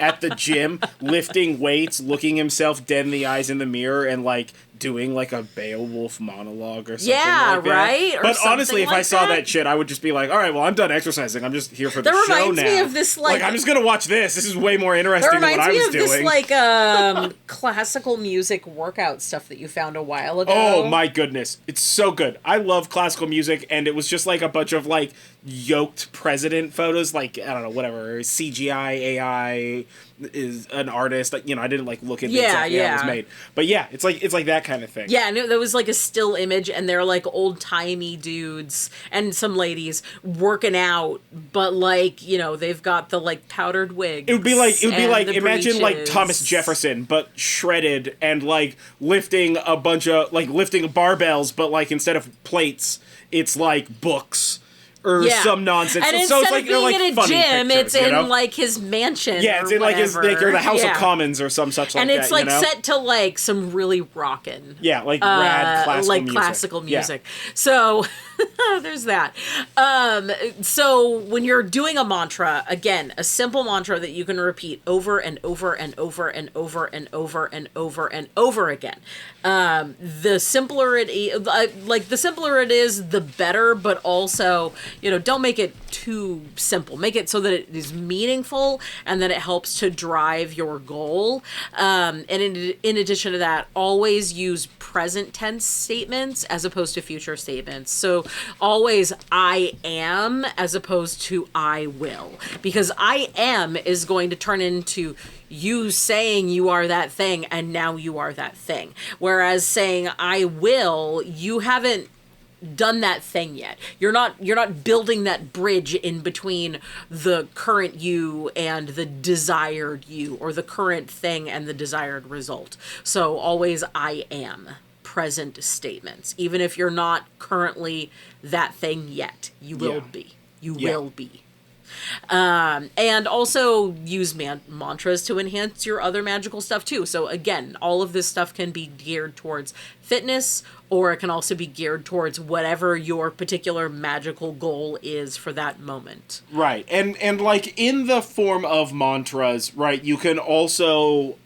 Speaker 1: at the gym, lifting weights, looking himself dead in the eyes in the mirror, and like doing like a Beowulf monologue or something like that.
Speaker 2: Right?
Speaker 1: But honestly, if I saw that shit, I would just be like, all right, well, I'm done exercising. I'm just here for the show now. That reminds me of this, like I'm just going to watch this. This is way more interesting than what I was doing.
Speaker 2: That reminds me of this, like, classical music workout stuff that you found a while ago.
Speaker 1: Oh, my goodness. It's so good. I love classical music, and it was just like a bunch of, like, yoked president photos, like, I don't know, whatever, CGI, AI is an artist, like, I didn't like look into exactly how it was made, but yeah, it's like that kind of thing.
Speaker 2: Yeah, and there was like a still image, and they're like old-timey dudes and some ladies working out, but like, they've got the like powdered wigs.
Speaker 1: It would be like imagine like Thomas Jefferson, but shredded, and like lifting barbells, but like instead of plates, it's like books. Or some nonsense.
Speaker 2: And
Speaker 1: so
Speaker 2: instead
Speaker 1: it's like,
Speaker 2: of being in a gym,
Speaker 1: pictures,
Speaker 2: it's in like his mansion.
Speaker 1: Yeah, it's in like his or the House of Commons or some such like that.
Speaker 2: And it's like set to like some really rockin'.
Speaker 1: Yeah, like rad classical music.
Speaker 2: Classical music. Yeah. So There's that. So when you're doing a mantra, again, a simple mantra that you can repeat over and over and over and over and over and over and over again. The simpler it is, the simpler it is, the better, but also, don't make it too simple. Make it so that it is meaningful and that it helps to drive your goal. And in addition to that, always use present tense statements as opposed to future statements. So always I am as opposed to I will, because I am is going to turn into you saying you are that thing and now you are that thing. Whereas saying I will, you haven't done that thing yet. You're not building that bridge in between the current you and the desired you, or the current thing and the desired result. So always I am present statements. Even if you're not currently that thing yet, you will be. You will be. And also use mantras to enhance your other magical stuff too. So again, all of this stuff can be geared towards fitness, or it can also be geared towards whatever your particular magical goal is for that moment.
Speaker 1: Right. And like in the form of mantras, right, you can also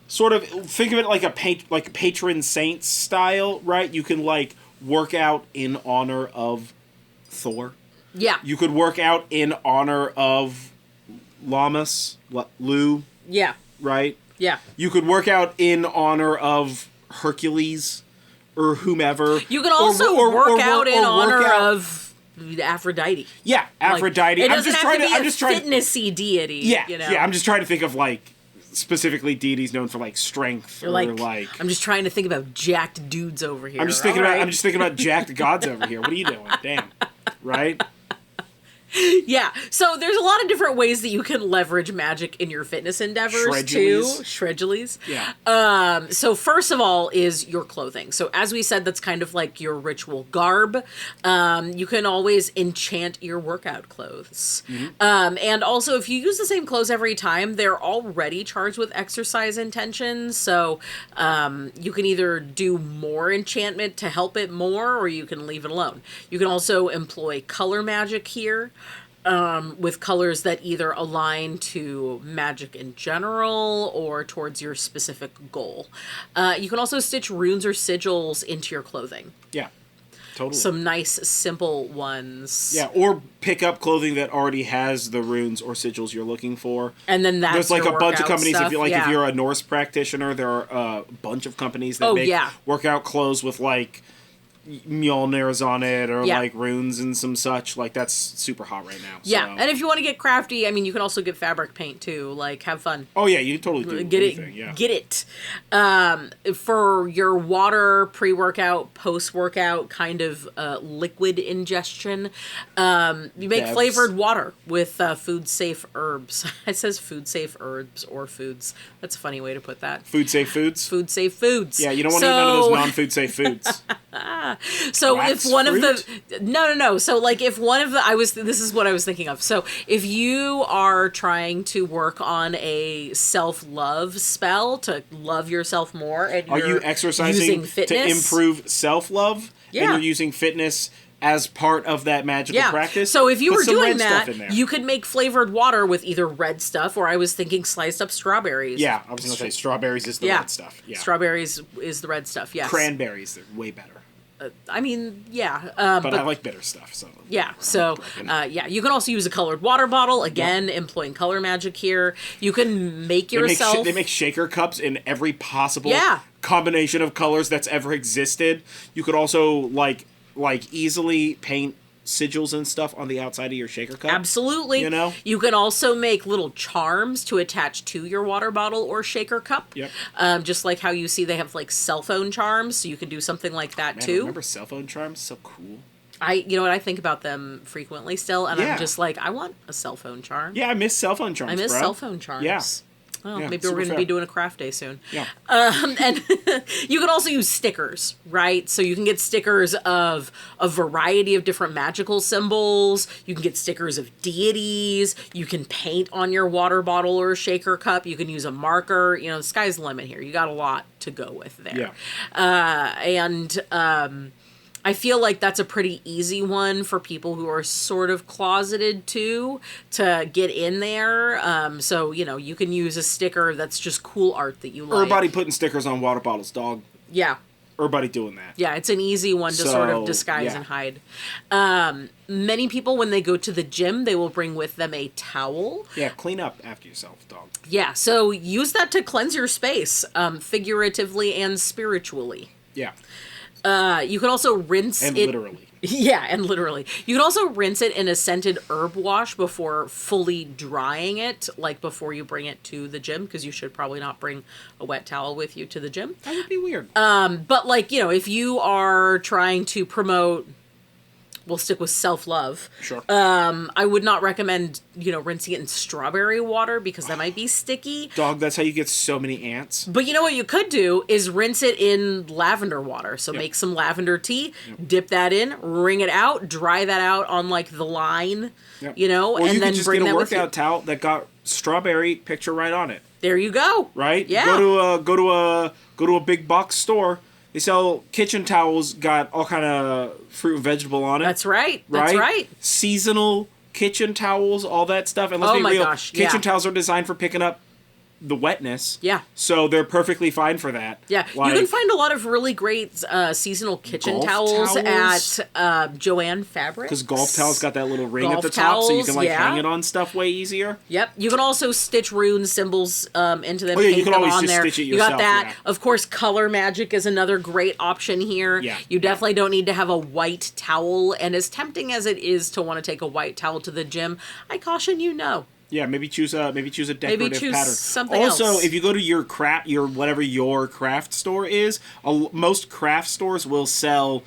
Speaker 1: sort of think of it like like patron saint style, right? You can like work out in honor of Thor.
Speaker 2: Yeah.
Speaker 1: You could work out in honor of Lammas, Lugh.
Speaker 2: Yeah.
Speaker 1: Right?
Speaker 2: Yeah.
Speaker 1: You could work out in honor of Hercules or whomever.
Speaker 2: You can also work out in honor of Aphrodite.
Speaker 1: Yeah, Aphrodite.
Speaker 2: It doesn't have to be a fitnessy deity.
Speaker 1: Yeah, yeah. I'm just trying to think of like specifically deities known for like strength or like.
Speaker 2: I'm just trying to think about jacked dudes over here.
Speaker 1: I'm just thinking about jacked gods over here. What are you doing? Damn. Right?
Speaker 2: Yeah, so there's a lot of different ways that you can leverage magic in your fitness endeavors too. Shredgilies.
Speaker 1: Yeah.
Speaker 2: So first of all is your clothing. So as we said, that's kind of like your ritual garb. You can always enchant your workout clothes. Mm-hmm. And also if you use the same clothes every time, they're already charged with exercise intentions. So you can either do more enchantment to help it more, or you can leave it alone. You can also employ color magic here. With colors that either align to magic in general or towards your specific goal. You can also stitch runes or sigils into your clothing.
Speaker 1: Yeah, totally.
Speaker 2: Some nice, simple ones.
Speaker 1: Yeah, or pick up clothing that already has the runes or sigils you're looking for.
Speaker 2: And then that's
Speaker 1: there's like
Speaker 2: your
Speaker 1: a bunch of companies.
Speaker 2: Stuff.
Speaker 1: If you're a Norse practitioner, there are a bunch of companies that make workout clothes with like Mjolnirs on it, or like runes and some such. Like that's super hot right now.
Speaker 2: Yeah,
Speaker 1: so.
Speaker 2: And if you want to get crafty, I mean, you can also get fabric paint too. Like, have fun.
Speaker 1: Oh yeah, you can totally do
Speaker 2: get
Speaker 1: anything.
Speaker 2: Get it. For your water, pre-workout, post-workout kind of liquid ingestion, you make flavored water with food-safe herbs. It says food-safe herbs or foods. That's a funny way to put that.
Speaker 1: Food-safe foods?
Speaker 2: Food-safe foods.
Speaker 1: Yeah, you don't want to eat none of those non-food safe foods.
Speaker 2: So if one of the no so like if one of the this is what I was thinking of. So if you are trying to work on a self-love spell to love yourself more, and
Speaker 1: are you exercising to improve self-love?
Speaker 2: Yeah.
Speaker 1: And you're using fitness as part of that magical practice.
Speaker 2: So if you were doing that, you could make flavored water with either red stuff, or I was thinking sliced up strawberries.
Speaker 1: Yeah, I was going to say strawberries is the red stuff. Yeah.
Speaker 2: Strawberries is the red stuff, yes.
Speaker 1: Cranberries, they're way better.
Speaker 2: I mean, yeah.
Speaker 1: But I like bitter stuff, so.
Speaker 2: Yeah, so, you can also use a colored water bottle. Again, employing color magic here. You can make yourself...
Speaker 1: They make shaker cups in every possible combination of colors that's ever existed. You could also, like easily paint sigils and stuff on the outside of your shaker cup.
Speaker 2: Absolutely.
Speaker 1: You know? You
Speaker 2: can also make little charms to attach to your water bottle or shaker cup.
Speaker 1: Yep.
Speaker 2: Just like how you see they have like cell phone charms, so you can do something like that too.
Speaker 1: Remember cell phone charms? So cool.
Speaker 2: I think about them frequently still, and I'm just like, I want a cell phone charm.
Speaker 1: Yeah, I miss cell phone charms.
Speaker 2: I miss cell phone charms.
Speaker 1: Yeah.
Speaker 2: Well, maybe we're going to be doing a craft day soon.
Speaker 1: Yeah.
Speaker 2: And you can also use stickers, right? So you can get stickers of a variety of different magical symbols. You can get stickers of deities. You can paint on your water bottle or shaker cup. You can use a marker. The sky's the limit here. You got a lot to go with there.
Speaker 1: Yeah.
Speaker 2: I feel like that's a pretty easy one for people who are sort of closeted too, to get in there. So, you can use a sticker that's just cool art that you like.
Speaker 1: Everybody putting stickers on water bottles, dog.
Speaker 2: Yeah.
Speaker 1: Everybody doing that.
Speaker 2: Yeah, it's an easy one to sort of disguise and hide. Many people, when they go to the gym, they will bring with them a towel.
Speaker 1: Yeah, clean up after yourself, dog.
Speaker 2: Yeah, so use that to cleanse your space, figuratively and spiritually.
Speaker 1: Yeah.
Speaker 2: You can also rinse
Speaker 1: and
Speaker 2: it.
Speaker 1: Literally.
Speaker 2: Yeah, and literally. You can also rinse it in a scented herb wash before fully drying it, like before you bring it to the gym, because you should probably not bring a wet towel with you to the gym.
Speaker 1: That would be weird.
Speaker 2: But if you are trying to promote, we'll stick with self-love.
Speaker 1: Sure.
Speaker 2: I would not recommend, rinsing it in strawberry water because that might be sticky.
Speaker 1: Dog, that's how you get so many ants.
Speaker 2: But what you could do is rinse it in lavender water. So make some lavender tea, dip that in, wring it out, dry that out on the line,
Speaker 1: or
Speaker 2: and
Speaker 1: you
Speaker 2: then
Speaker 1: could just
Speaker 2: bring
Speaker 1: get a
Speaker 2: that with you.
Speaker 1: workout towel that got strawberry picture right on it.
Speaker 2: There you go.
Speaker 1: Right?
Speaker 2: Yeah.
Speaker 1: Go to a big box store. They sell kitchen towels, got all kind of fruit and vegetable on it.
Speaker 2: That's right. That's right.
Speaker 1: Seasonal kitchen towels, all that stuff. And let's be real, kitchen towels are designed for picking up the wetness.
Speaker 2: Yeah.
Speaker 1: So they're perfectly fine for that.
Speaker 2: Yeah. You can find a lot of really great seasonal kitchen towels at Joann Fabrics.
Speaker 1: Because golf towels got that little ring at the top, so you can hang it on stuff way easier.
Speaker 2: Yep. You can also stitch rune symbols into them.
Speaker 1: You can always just stitch it yourself.
Speaker 2: You got that. Yeah. Of course, color magic is another great option here.
Speaker 1: Yeah.
Speaker 2: You definitely don't need to have a white towel, and as tempting as it is to want to take a white towel to the gym, I caution you no.
Speaker 1: Yeah, maybe choose a decorative pattern.
Speaker 2: Something
Speaker 1: also,
Speaker 2: else.
Speaker 1: if you go to your craft store is, most craft stores will sell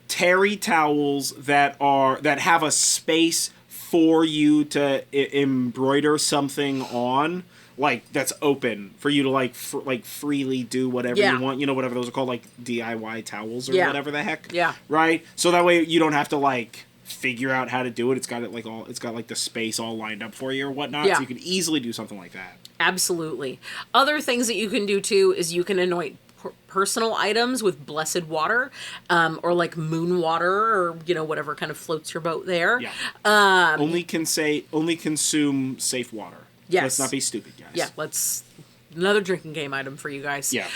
Speaker 1: terry towels that have a space for you to embroider something on. That's open for you to freely do whatever you want. Whatever those are called, DIY towels or whatever the heck.
Speaker 2: Yeah.
Speaker 1: Right. So that way you don't have to figure out how to do it. It's got the space all lined up for you or whatnot.
Speaker 2: Yeah.
Speaker 1: So you can easily do something like that.
Speaker 2: Absolutely. Other things that you can do too is you can anoint personal items with blessed water, or moon water, or whatever kind of floats your boat there.
Speaker 1: Yeah. Only consume safe water.
Speaker 2: Yes.
Speaker 1: Let's not be stupid, guys.
Speaker 2: Yeah. Another drinking game item for you guys.
Speaker 1: Yeah.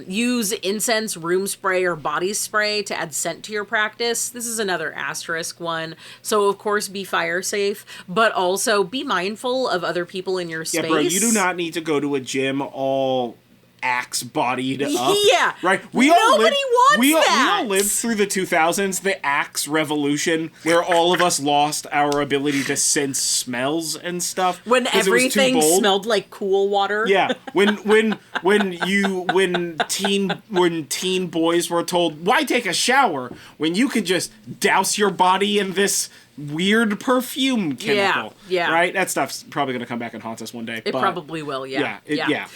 Speaker 2: Use incense, room spray, or body spray to add scent to your practice. This is another asterisk one. So, of course, be fire safe, but also be mindful of other people in your space.
Speaker 1: Yeah, bro, you do not need to go to a gym all axe-bodied up.
Speaker 2: Yeah.
Speaker 1: Right?
Speaker 2: Nobody wants
Speaker 1: we
Speaker 2: that.
Speaker 1: all lived through the 2000s, the axe revolution, where all of us lost our ability to sense smells and stuff.
Speaker 2: When everything smelled like cool water.
Speaker 1: Yeah. When teen boys were told, why take a shower when you could just douse your body in this weird perfume chemical.
Speaker 2: Yeah.
Speaker 1: Right? That stuff's probably going to come back and haunt us one day.
Speaker 2: It probably will, yeah.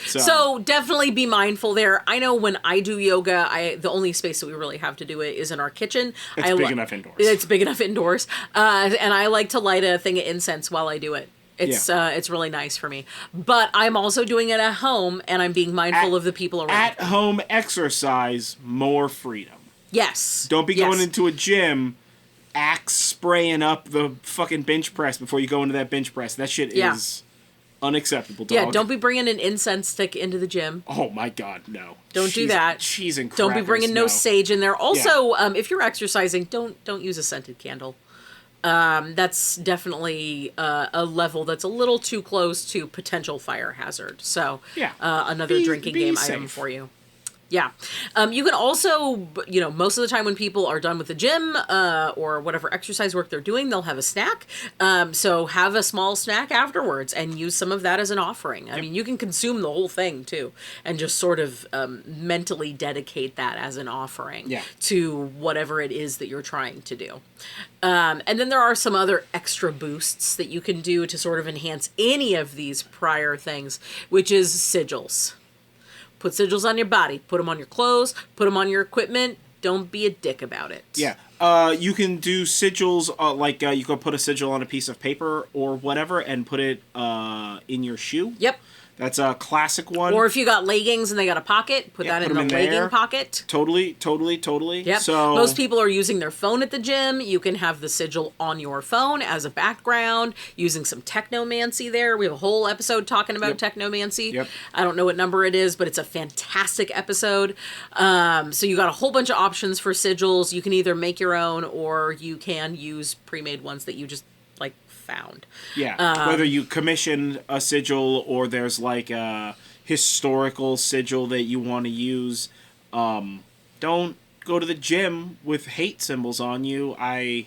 Speaker 1: So
Speaker 2: definitely be mindful there. I know when I do yoga, the only space that we really have to do it is in our kitchen.
Speaker 1: It's big enough indoors.
Speaker 2: It's big enough indoors. And I like to light a thing of incense while I do it. It's really nice for me. But I'm also doing it at home, and I'm being mindful of the people around.
Speaker 1: At home exercise, more freedom.
Speaker 2: Yes.
Speaker 1: Don't be going into a gym axe spraying up the fucking bench press before you go into that bench press. That shit is unacceptable, dog.
Speaker 2: Yeah, don't be bringing an incense stick into the gym.
Speaker 1: Oh my god, no.
Speaker 2: Don't do that.
Speaker 1: Cheese and crackers,
Speaker 2: don't be bringing no sage in there. Also, if you're exercising, don't use a scented candle. That's definitely a level that's a little too close to potential fire hazard. So, another drinking game item for you. Yeah. You can also, most of the time when people are done with the gym or whatever exercise work they're doing, they'll have a snack. So have a small snack afterwards and use some of that as an offering. I mean, you can consume the whole thing too and just sort of mentally dedicate that as an offering to whatever it is that you're trying to do. And then there are some other extra boosts that you can do to sort of enhance any of these prior things, which is sigils. Put sigils on your body. Put them on your clothes. Put them on your equipment. Don't be a dick about it.
Speaker 1: Yeah. You can do sigils, you could put a sigil on a piece of paper or whatever and put it in your shoe.
Speaker 2: Yep.
Speaker 1: That's a classic one.
Speaker 2: Or if you got leggings and they got a pocket, put that in the legging pocket.
Speaker 1: Totally.
Speaker 2: Yep.
Speaker 1: So
Speaker 2: most people are using their phone at the gym. You can have the sigil on your phone as a background, using some technomancy there. We have a whole episode talking about technomancy.
Speaker 1: Yep.
Speaker 2: I don't know what number it is, but it's a fantastic episode. So you got a whole bunch of options for sigils. You can either make your own or you can use pre-made ones that you just found.
Speaker 1: Yeah, whether you commission a sigil or there's like a historical sigil that you want to use, don't go to the gym with hate symbols on you. I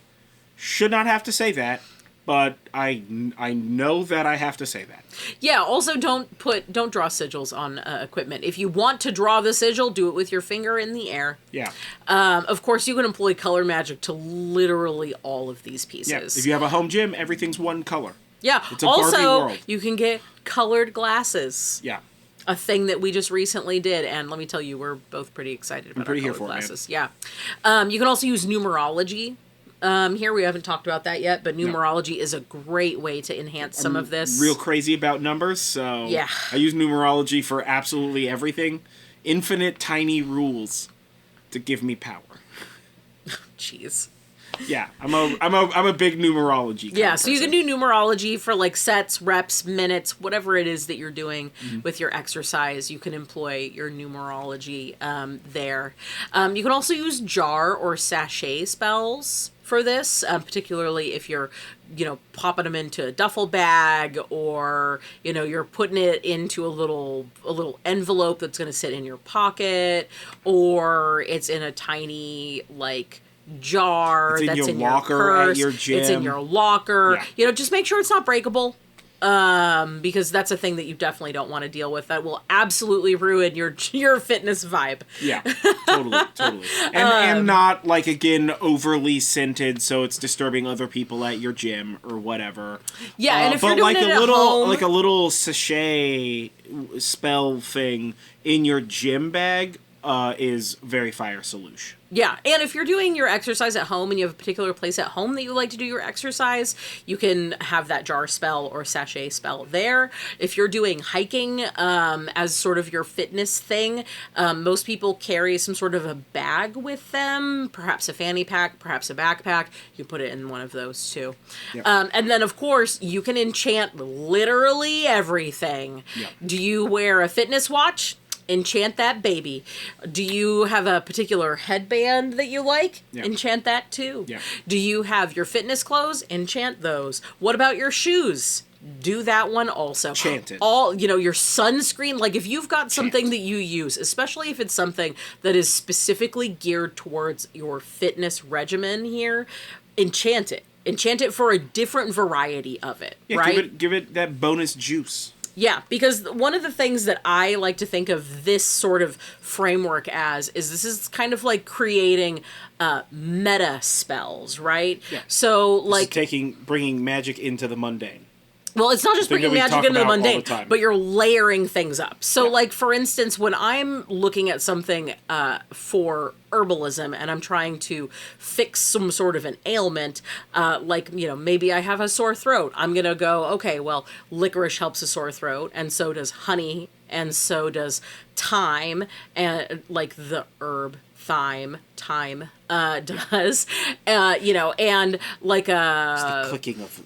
Speaker 1: should not have to say that, but I know that I have to say that.
Speaker 2: Yeah, also don't draw sigils on equipment. If you want to draw the sigil, do it with your finger in the air.
Speaker 1: Yeah.
Speaker 2: Of course, you can employ color magic to literally all of these pieces.
Speaker 1: Yeah. If you have a home gym, everything's one color.
Speaker 2: Yeah.
Speaker 1: It's a Barbie world.
Speaker 2: You can get colored glasses.
Speaker 1: Yeah.
Speaker 2: A thing that we just recently did, and let me tell you, we're both pretty excited about our colored glasses.
Speaker 1: Man.
Speaker 2: Yeah. You can also use numerology. Here we haven't talked about that yet, but numerology is a great way to enhance some of this.
Speaker 1: Real crazy about numbers, so
Speaker 2: yeah.
Speaker 1: I use numerology for absolutely everything. Infinite tiny rules to give me power.
Speaker 2: Jeez.
Speaker 1: Yeah, I'm a big numerology kind
Speaker 2: yeah,
Speaker 1: of
Speaker 2: so
Speaker 1: person.
Speaker 2: you can do numerology for like sets, reps, minutes, whatever it is that you're doing with your exercise. You can employ your numerology there. You can also use jar or sachet spells for this, particularly if you're, popping them into a duffel bag or, you're putting it into a little envelope that's going to sit in your pocket, or it's in a tiny, jar that's in your purse.
Speaker 1: At your gym.
Speaker 2: It's in your locker.
Speaker 1: Yeah.
Speaker 2: Just make sure it's not breakable. Because that's a thing that you definitely don't want to deal with. That will absolutely ruin your fitness vibe.
Speaker 1: Yeah, totally. And not, again, overly scented, so it's disturbing other people at your gym or whatever.
Speaker 2: Yeah, and if you're doing it at home...
Speaker 1: Like a little sachet spell thing in your gym bag is very fire solution.
Speaker 2: Yeah, and if you're doing your exercise at home and you have a particular place at home that you like to do your exercise, you can have that jar spell or sachet spell there. If you're doing hiking as sort of your fitness thing, most people carry some sort of a bag with them, perhaps a fanny pack, perhaps a backpack. You put it in one of those too. Yep. And then, of course, you can enchant literally everything. Yep. Do you wear a fitness watch? Enchant that baby. Do you have a particular headband that you like? Yeah. Enchant that too. Yeah. Do you have your fitness clothes? Enchant those. What about your shoes? Do that one also.
Speaker 1: Enchant it.
Speaker 2: Your sunscreen. If you've got something that you use, especially if it's something that is specifically geared towards your fitness regimen here, enchant it. Enchant it for a different variety of it. Yeah, right?
Speaker 1: Give it that bonus juice.
Speaker 2: Yeah, because one of the things that I like to think of this sort of framework as is this is kind of like creating meta spells, right? Yeah. So
Speaker 1: bringing magic into the mundane.
Speaker 2: Well, it's not just bringing magic into the mundane, but you're layering things up. So, for instance, when I'm looking at something for herbalism and I'm trying to fix some sort of an ailment, maybe I have a sore throat. I'm going to go, okay, well, licorice helps a sore throat, and so does honey, and so does thyme, and the herb thyme does, and
Speaker 1: it's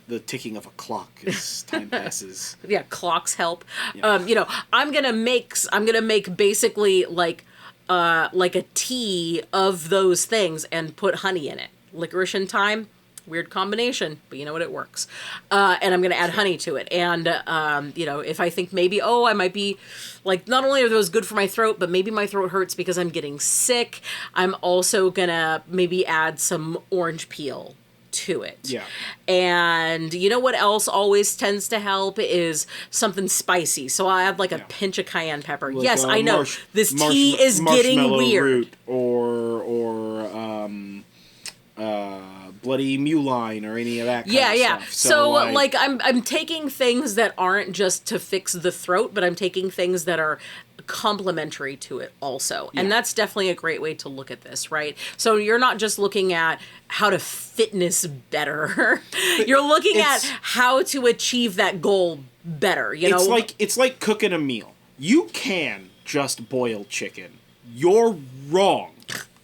Speaker 1: the ticking of a clock as time passes.
Speaker 2: Yeah, clocks help. Yeah. I'm gonna make basically like a tea of those things and put honey in it. Licorice and thyme. Weird combination, but you know what, it works. And I'm going to add honey to it. And, if I think maybe, I might be, not only are those good for my throat, but maybe my throat hurts because I'm getting sick, I'm also going to maybe add some orange peel to it. Yeah. And you know what else always tends to help is something spicy. So I add a pinch of cayenne pepper. Yes, I know. This tea is getting weird.
Speaker 1: Root or bloody muline or any of that kind of stuff.
Speaker 2: So I'm taking things that aren't just to fix the throat, but I'm taking things that are complementary to it also. And that's definitely a great way to look at this, right? So you're not just looking at how to fitness better. You're looking at how to achieve that goal better, you know?
Speaker 1: It's like cooking a meal. You can just boil chicken. You're wrong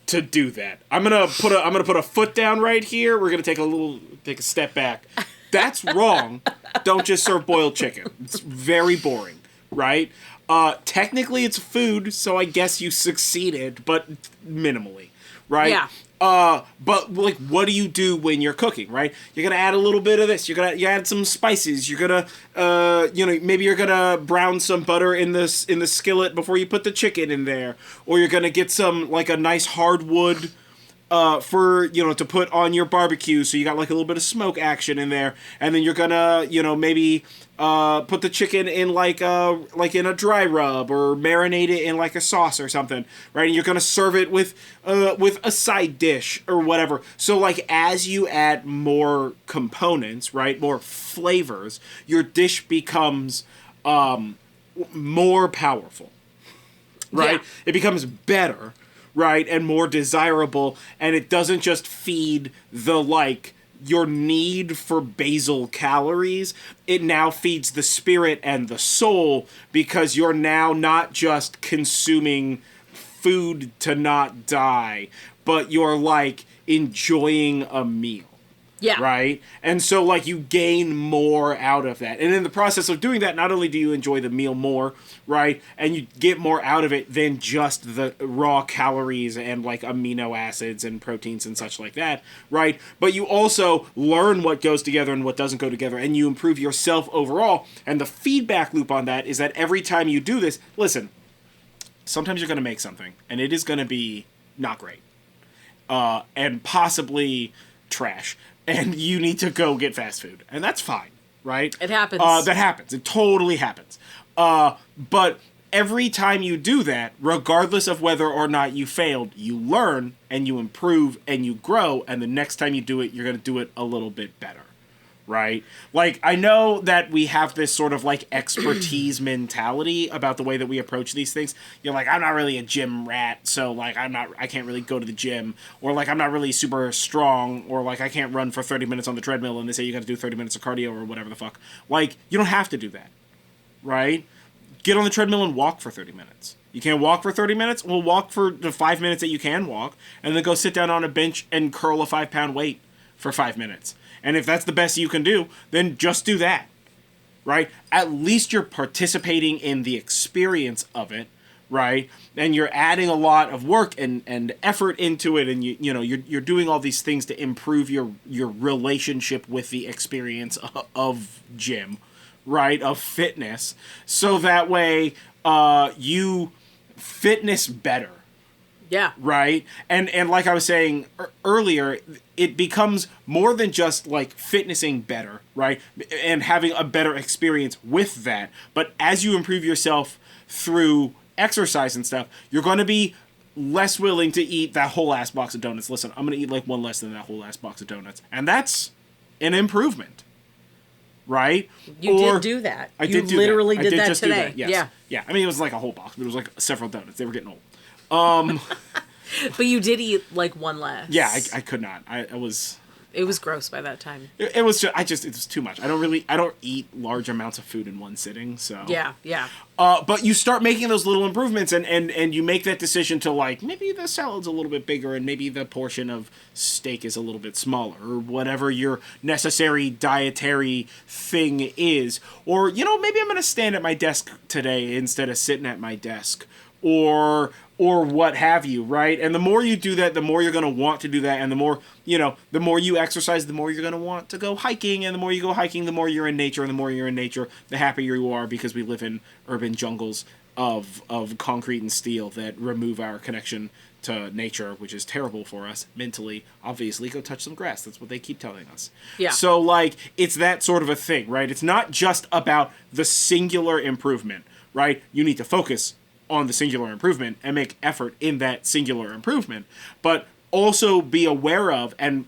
Speaker 1: to do that. I'm gonna put a foot down right here. We're gonna take a step back. That's wrong. Don't just serve boiled chicken. It's very boring, right? Technically it's food, so I guess you succeeded, but minimally, right?
Speaker 2: Yeah.
Speaker 1: But like, what do you do when you're cooking, right? You're gonna add a little bit of this. You add some spices. You're gonna, maybe you're gonna brown some butter in the skillet before you put the chicken in there, or you're gonna get some like a nice hardwood, for to put on your barbecue, so you got like a little bit of smoke action in there, and then you're gonna maybe put the chicken in like in a dry rub, or marinate it in like a sauce or something, right? And you're gonna serve it with a side dish or whatever. So like as you add more components, right, more flavors, your dish becomes more powerful, right?
Speaker 2: Yeah.
Speaker 1: It becomes better, right, and more desirable, and it doesn't just feed your need for basal calories. It now feeds the spirit and the soul, because you're now not just consuming food to not die, but you're like enjoying a meal.
Speaker 2: Yeah.
Speaker 1: Right? And so, like, you gain more out of that. And in the process of doing that, not only do you enjoy the meal more, right, and you get more out of it than just the raw calories and, like, amino acids and proteins and such like that, right, but you also learn what goes together and what doesn't go together, and you improve yourself overall. And the feedback loop on that is that every time you do this, listen, sometimes you're going to make something, and it is going to be not great. And possibly trash. And you need to go get fast food. And that's fine, right?
Speaker 2: It happens.
Speaker 1: That happens. It totally happens. But every time you do that, regardless of whether or not you failed, you learn and you improve and you grow. And the next time you do it, you're going to do it a little bit better, right? Like, I know that we have this sort of like expertise mentality about the way that we approach these things. You're like, I'm not really a gym rat, so like I can't really go to the gym, or like I'm not really super strong, or like I can't run for 30 minutes on the treadmill, and they say you got to do 30 minutes of cardio or whatever the fuck. Like, you don't have to do that, right? Get on the treadmill and walk for 30 minutes. You can't walk for 30 minutes? Well, walk for the 5 minutes that you can walk, and then go sit down on a bench and curl a 5-pound weight for 5 minutes. And if that's the best you can do, then just do that, right? At least you're participating in the experience of it, right? And you're adding a lot of work and effort into it, and you're doing all these things to improve your relationship with the experience of gym, right? Of fitness, so that way you fitness better.
Speaker 2: Yeah.
Speaker 1: Right? And like I was saying earlier, it becomes more than just like fitnessing better, right? And having a better experience with that. But as you improve yourself through exercise and stuff, you're going to be less willing to eat that whole ass box of donuts. Listen, I'm going to eat like one less than that whole ass box of donuts. And that's an improvement. Right?
Speaker 2: You did do that. You literally did that today.
Speaker 1: Yes. Yeah. I mean, it was like a whole box, but it was like several donuts. They were getting old.
Speaker 2: But you did eat like one less.
Speaker 1: Yeah, I could not.
Speaker 2: It was gross by that time.
Speaker 1: It was just, it was too much. I don't eat large amounts of food in one sitting, so.
Speaker 2: Yeah.
Speaker 1: But you start making those little improvements, and you make that decision to, like, maybe the salad's a little bit bigger, and maybe the portion of steak is a little bit smaller, or whatever your necessary dietary thing is. Or, maybe I'm going to stand at my desk today instead of sitting at my desk. Or what have you, right? And the more you do that, the more you're going to want to do that, and the more you exercise, the more you're going to want to go hiking, and the more you go hiking, the more you're in nature, and the more you're in nature, the happier you are, because we live in urban jungles of concrete and steel that remove our connection to nature, which is terrible for us mentally. Obviously, go touch some grass. That's what they keep telling us.
Speaker 2: Yeah.
Speaker 1: So, like, it's that sort of a thing, right? It's not just about the singular improvement, right? You need to focus on the singular improvement and make effort in that singular improvement, but also be aware of and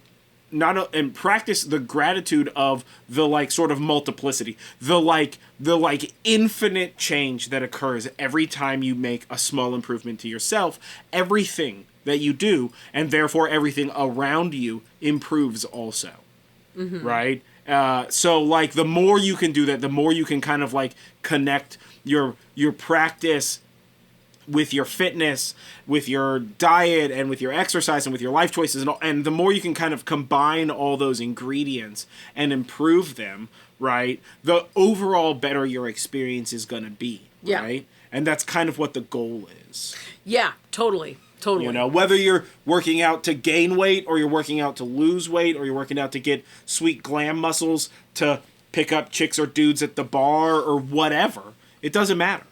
Speaker 1: and practice the gratitude of the like sort of multiplicity, the infinite change that occurs every time you make a small improvement to yourself. Everything that you do, and therefore everything around you, improves also. Right? So like the more you can do that, the more you can kind of like connect your practice with your fitness, with your diet, and with your exercise, and with your life choices, and the more you can kind of combine all those ingredients and improve them, right, the overall better your experience is going to be, right? And that's kind of what the goal is.
Speaker 2: Yeah, totally. Totally.
Speaker 1: You know, whether you're working out to gain weight, or you're working out to lose weight, or you're working out to get sweet glam muscles to pick up chicks or dudes at the bar, or whatever, it doesn't matter,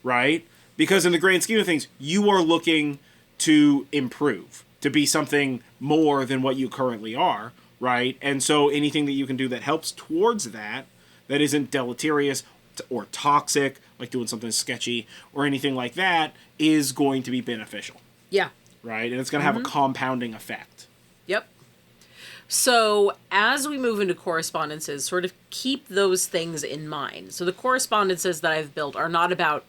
Speaker 1: right? Because in the grand scheme of things, you are looking to improve, to be something more than what you currently are, right? And so anything that you can do that helps towards that isn't deleterious or toxic, like doing something sketchy or anything like that, is going to be beneficial.
Speaker 2: Yeah.
Speaker 1: Right? And it's going to have a compounding effect.
Speaker 2: Yep. So as we move into correspondences, sort of keep those things in mind. So the correspondences that I've built are not about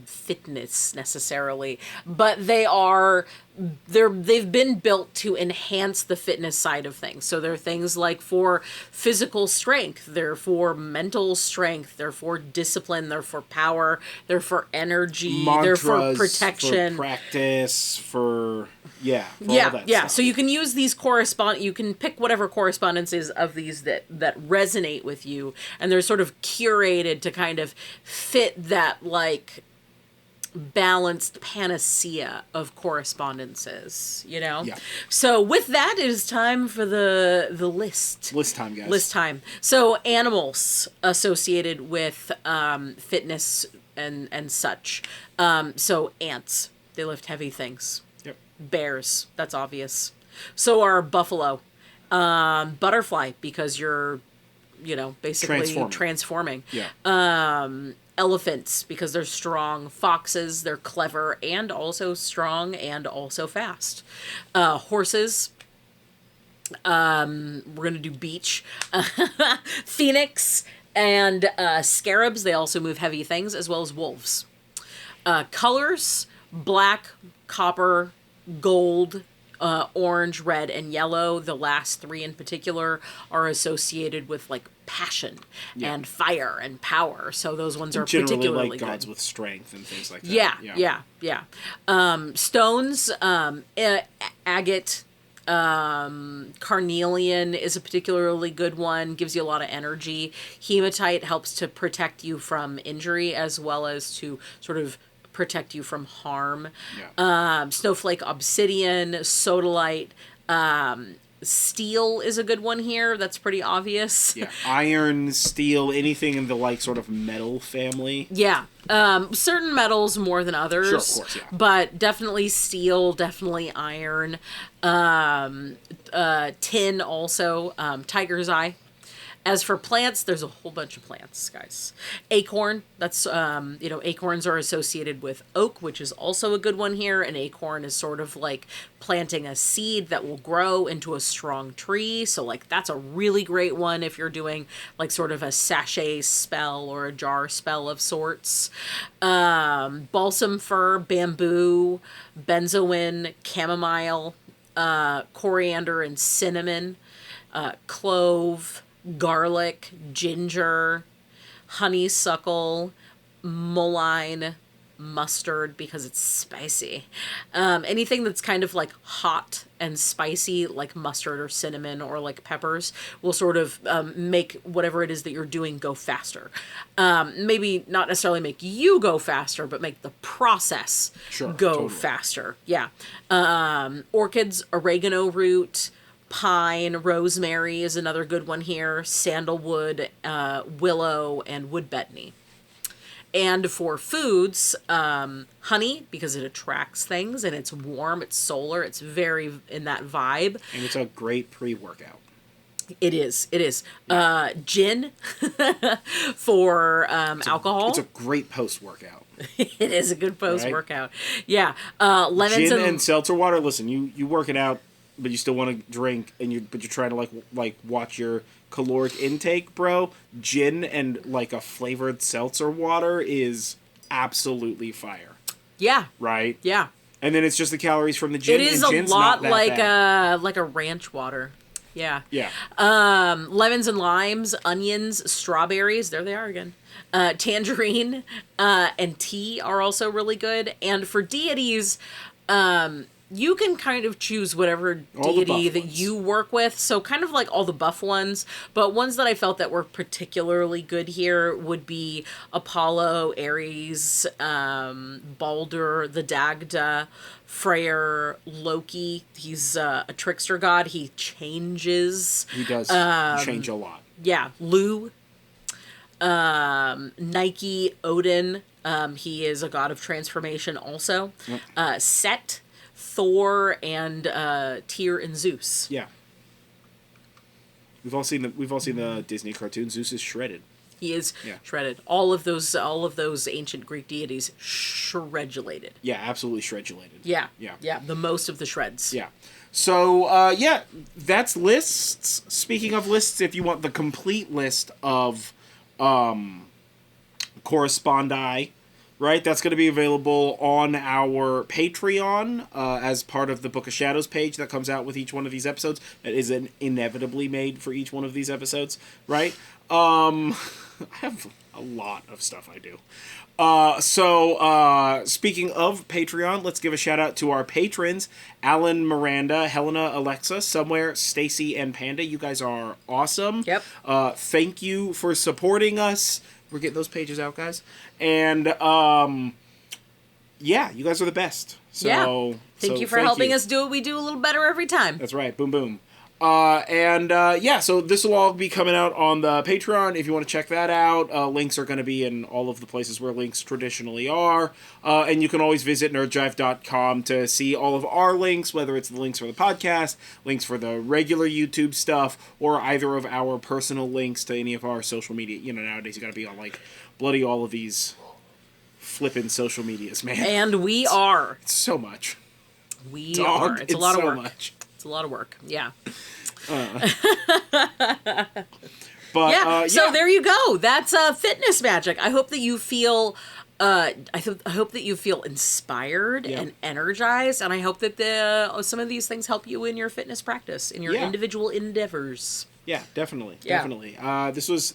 Speaker 2: fitness necessarily, but they've been built to enhance the fitness side of things. So they're things like for physical strength, they're for mental strength, they're for discipline, they're for power, they're for energy,
Speaker 1: Mantras,
Speaker 2: they're for protection,
Speaker 1: for practice, for all that stuff.
Speaker 2: So you can use these you can pick whatever correspondences of these that resonate with you, and they're sort of curated to kind of fit that like balanced panacea of correspondences, you know?
Speaker 1: Yeah.
Speaker 2: So with that, it is time for the list.
Speaker 1: List time, guys.
Speaker 2: List time. So animals associated with fitness and such. So ants, they lift heavy things.
Speaker 1: Yep.
Speaker 2: Bears, that's obvious. So are buffalo. Butterfly, because you're, basically transforming.
Speaker 1: Yeah.
Speaker 2: Elephants, because they're strong. Foxes, they're clever and also strong and also fast. Horses, we're going to do beach. Phoenix and scarabs, they also move heavy things, as well as wolves. Colors, black, copper, gold, orange, red, and yellow. The last three in particular are associated with like passion and fire and power. So those ones are
Speaker 1: generally
Speaker 2: particularly
Speaker 1: like
Speaker 2: good.
Speaker 1: Gods with strength and things like that.
Speaker 2: Yeah. Stones, agate, carnelian is a particularly good one. Gives you a lot of energy. Hematite helps to protect you from injury as well as to sort of protect you from harm.
Speaker 1: Yeah.
Speaker 2: Snowflake, obsidian, sodalite, steel is a good one here. That's pretty obvious.
Speaker 1: Yeah. Iron, steel, anything in the like sort of metal family.
Speaker 2: Yeah. Certain metals more than others.
Speaker 1: Sure, of course, yeah.
Speaker 2: But definitely steel, definitely iron. Tin also. Tiger's eye. As for plants, there's a whole bunch of plants, guys. Acorn, that's, acorns are associated with oak, which is also a good one here. An acorn is sort of like planting a seed that will grow into a strong tree. So, like, that's a really great one if you're doing, like, sort of a sachet spell or a jar spell of sorts. Balsam fir, bamboo, benzoin, chamomile, coriander and cinnamon, clove, garlic, ginger, honeysuckle, mullein, mustard, because it's spicy. Anything that's kind of like hot and spicy, like mustard or cinnamon or like peppers, will sort of make whatever it is that you're doing go faster. Maybe not necessarily make you go faster, but make the process go faster. Yeah. Orchids, oregano root, pine, rosemary is another good one here, sandalwood, willow, and woodbetony. And for foods, honey, because it attracts things, and it's warm, it's solar, it's very in that vibe.
Speaker 1: And it's a great pre-workout.
Speaker 2: It is. Gin for alcohol.
Speaker 1: It's a great post-workout.
Speaker 2: It is a good post-workout. Right? Yeah. Lemons
Speaker 1: Gin and seltzer water. Listen, you working out but you still want to drink, but you're trying to like watch your caloric intake, bro. Gin and like a flavored seltzer water is absolutely fire.
Speaker 2: Yeah.
Speaker 1: Right?
Speaker 2: Yeah.
Speaker 1: And then it's just the calories from the gin.
Speaker 2: It is
Speaker 1: and
Speaker 2: a
Speaker 1: gin's
Speaker 2: lot
Speaker 1: not that
Speaker 2: like
Speaker 1: bad.
Speaker 2: like a ranch water. Yeah.
Speaker 1: Yeah.
Speaker 2: Lemons and limes, onions, strawberries. There they are again. Tangerine and tea are also really good. And for deities, you can kind of choose whatever deity that you work with. So kind of like all the buff ones, but ones that I felt that were particularly good here would be Apollo, Ares, Baldur, the Dagda, Freyr, Loki. He's a trickster god. He changes.
Speaker 1: He does change a lot.
Speaker 2: Yeah. Lugh. Nike, Odin. He is a god of transformation also.
Speaker 1: Yep.
Speaker 2: Set, Thor, and Tyr and Zeus.
Speaker 1: Yeah. We've all seen the Disney cartoon. Zeus is shredded.
Speaker 2: He is shredded. All of those ancient Greek deities shredulated.
Speaker 1: Yeah, absolutely shredulated.
Speaker 2: Yeah.
Speaker 1: Yeah.
Speaker 2: Yeah, the most of the shreds.
Speaker 1: Yeah. So, that's lists. Speaking of lists, if you want the complete list of correspondi, right? That's going to be available on our Patreon as part of the Book of Shadows page that comes out with each one of these episodes. That is inevitably made for each one of these episodes, right? I have a lot of stuff I do. So speaking of Patreon, let's give a shout out to our patrons, Alan, Miranda, Helena, Alexa, Somewhere, Stacy, and Panda. You guys are awesome.
Speaker 2: Yep.
Speaker 1: Thank you for supporting us. We're getting those pages out, guys. And, you guys are the best. So,
Speaker 2: Thank you for helping us do what we do a little better every time.
Speaker 1: That's right. Boom, boom. So this will all be coming out on the Patreon if you want to check that out. Links are going to be in all of the places where links traditionally are. And you can always visit nerdjive.com to see all of our links, whether it's the links for the podcast, links for the regular YouTube stuff, or either of our personal links to any of our social media. You know, nowadays you got to be on like bloody all of these flippin' social medias, man.
Speaker 2: And we are.
Speaker 1: It's so much.
Speaker 2: We are. It's a lot of work.
Speaker 1: Much.
Speaker 2: It's a lot of work. Yeah. So there you go. That's fitness magic. I hope that you feel I hope that you feel inspired and energized, and I hope that some of these things help you in your fitness practice, in your individual endeavors.
Speaker 1: Yeah, definitely. This was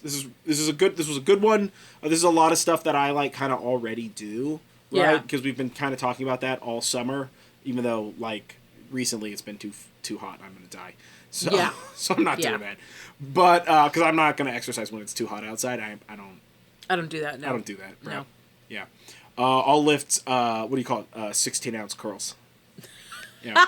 Speaker 1: a good one. This is a lot of stuff that I like kind of already do, right? Because we've been kind of talking about that all summer, even though like recently it's been too hot. I'm gonna die. So I'm not doing that. But because I'm not gonna exercise when it's too hot outside. I don't do that. No. I don't do that, bro. No. Yeah. I'll lift what do you call it? 16-ounce curls. Yeah.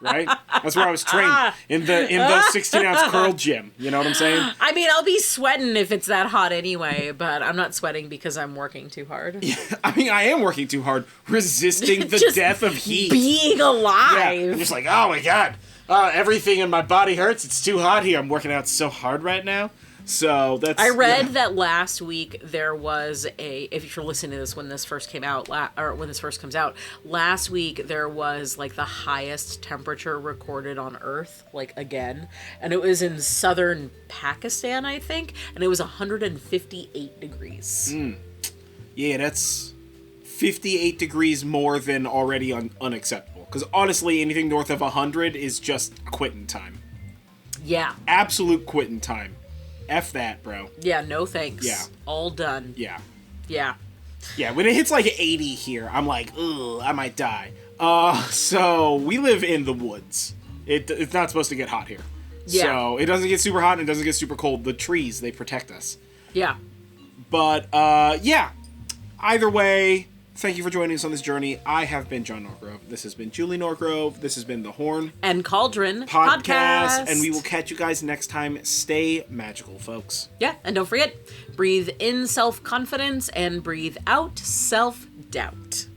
Speaker 1: Right? That's where I was trained in the 16-ounce curl gym. You know what I'm saying?
Speaker 2: I mean, I'll be sweating if it's that hot anyway, but I'm not sweating because I'm working too hard.
Speaker 1: Yeah, I mean, I am working too hard, resisting the death of heat.
Speaker 2: Being alive.
Speaker 1: Yeah. I'm just like, oh my god. Everything in my body hurts. It's too hot here. I'm working out so hard right now. So that's.
Speaker 2: I read that last week there was if you're listening to this when this first came out, or when this first comes out, last week there was like the highest temperature recorded on Earth, like again, and it was in southern Pakistan, I think, and it was 158 degrees.
Speaker 1: Yeah, that's 58 degrees more than already unacceptable. Because honestly, anything north of 100 is just quitting time.
Speaker 2: Yeah.
Speaker 1: Absolute quitting time. F that, bro.
Speaker 2: Yeah, no thanks.
Speaker 1: Yeah.
Speaker 2: All done.
Speaker 1: Yeah.
Speaker 2: Yeah.
Speaker 1: Yeah, when it hits like 80 here, I'm like, ugh, I might die. So we live in the woods. It's not supposed to get hot here. Yeah. So it doesn't get super hot and it doesn't get super cold. The trees, they protect us.
Speaker 2: Yeah.
Speaker 1: But, either way, thank you for joining us on this journey. I have been John Norgrove. This has been Julie Norgrove. This has been the Horn
Speaker 2: and Cauldron
Speaker 1: podcast. And we will catch you guys next time. Stay magical, folks.
Speaker 2: Yeah, and don't forget, breathe in self-confidence and breathe out self-doubt.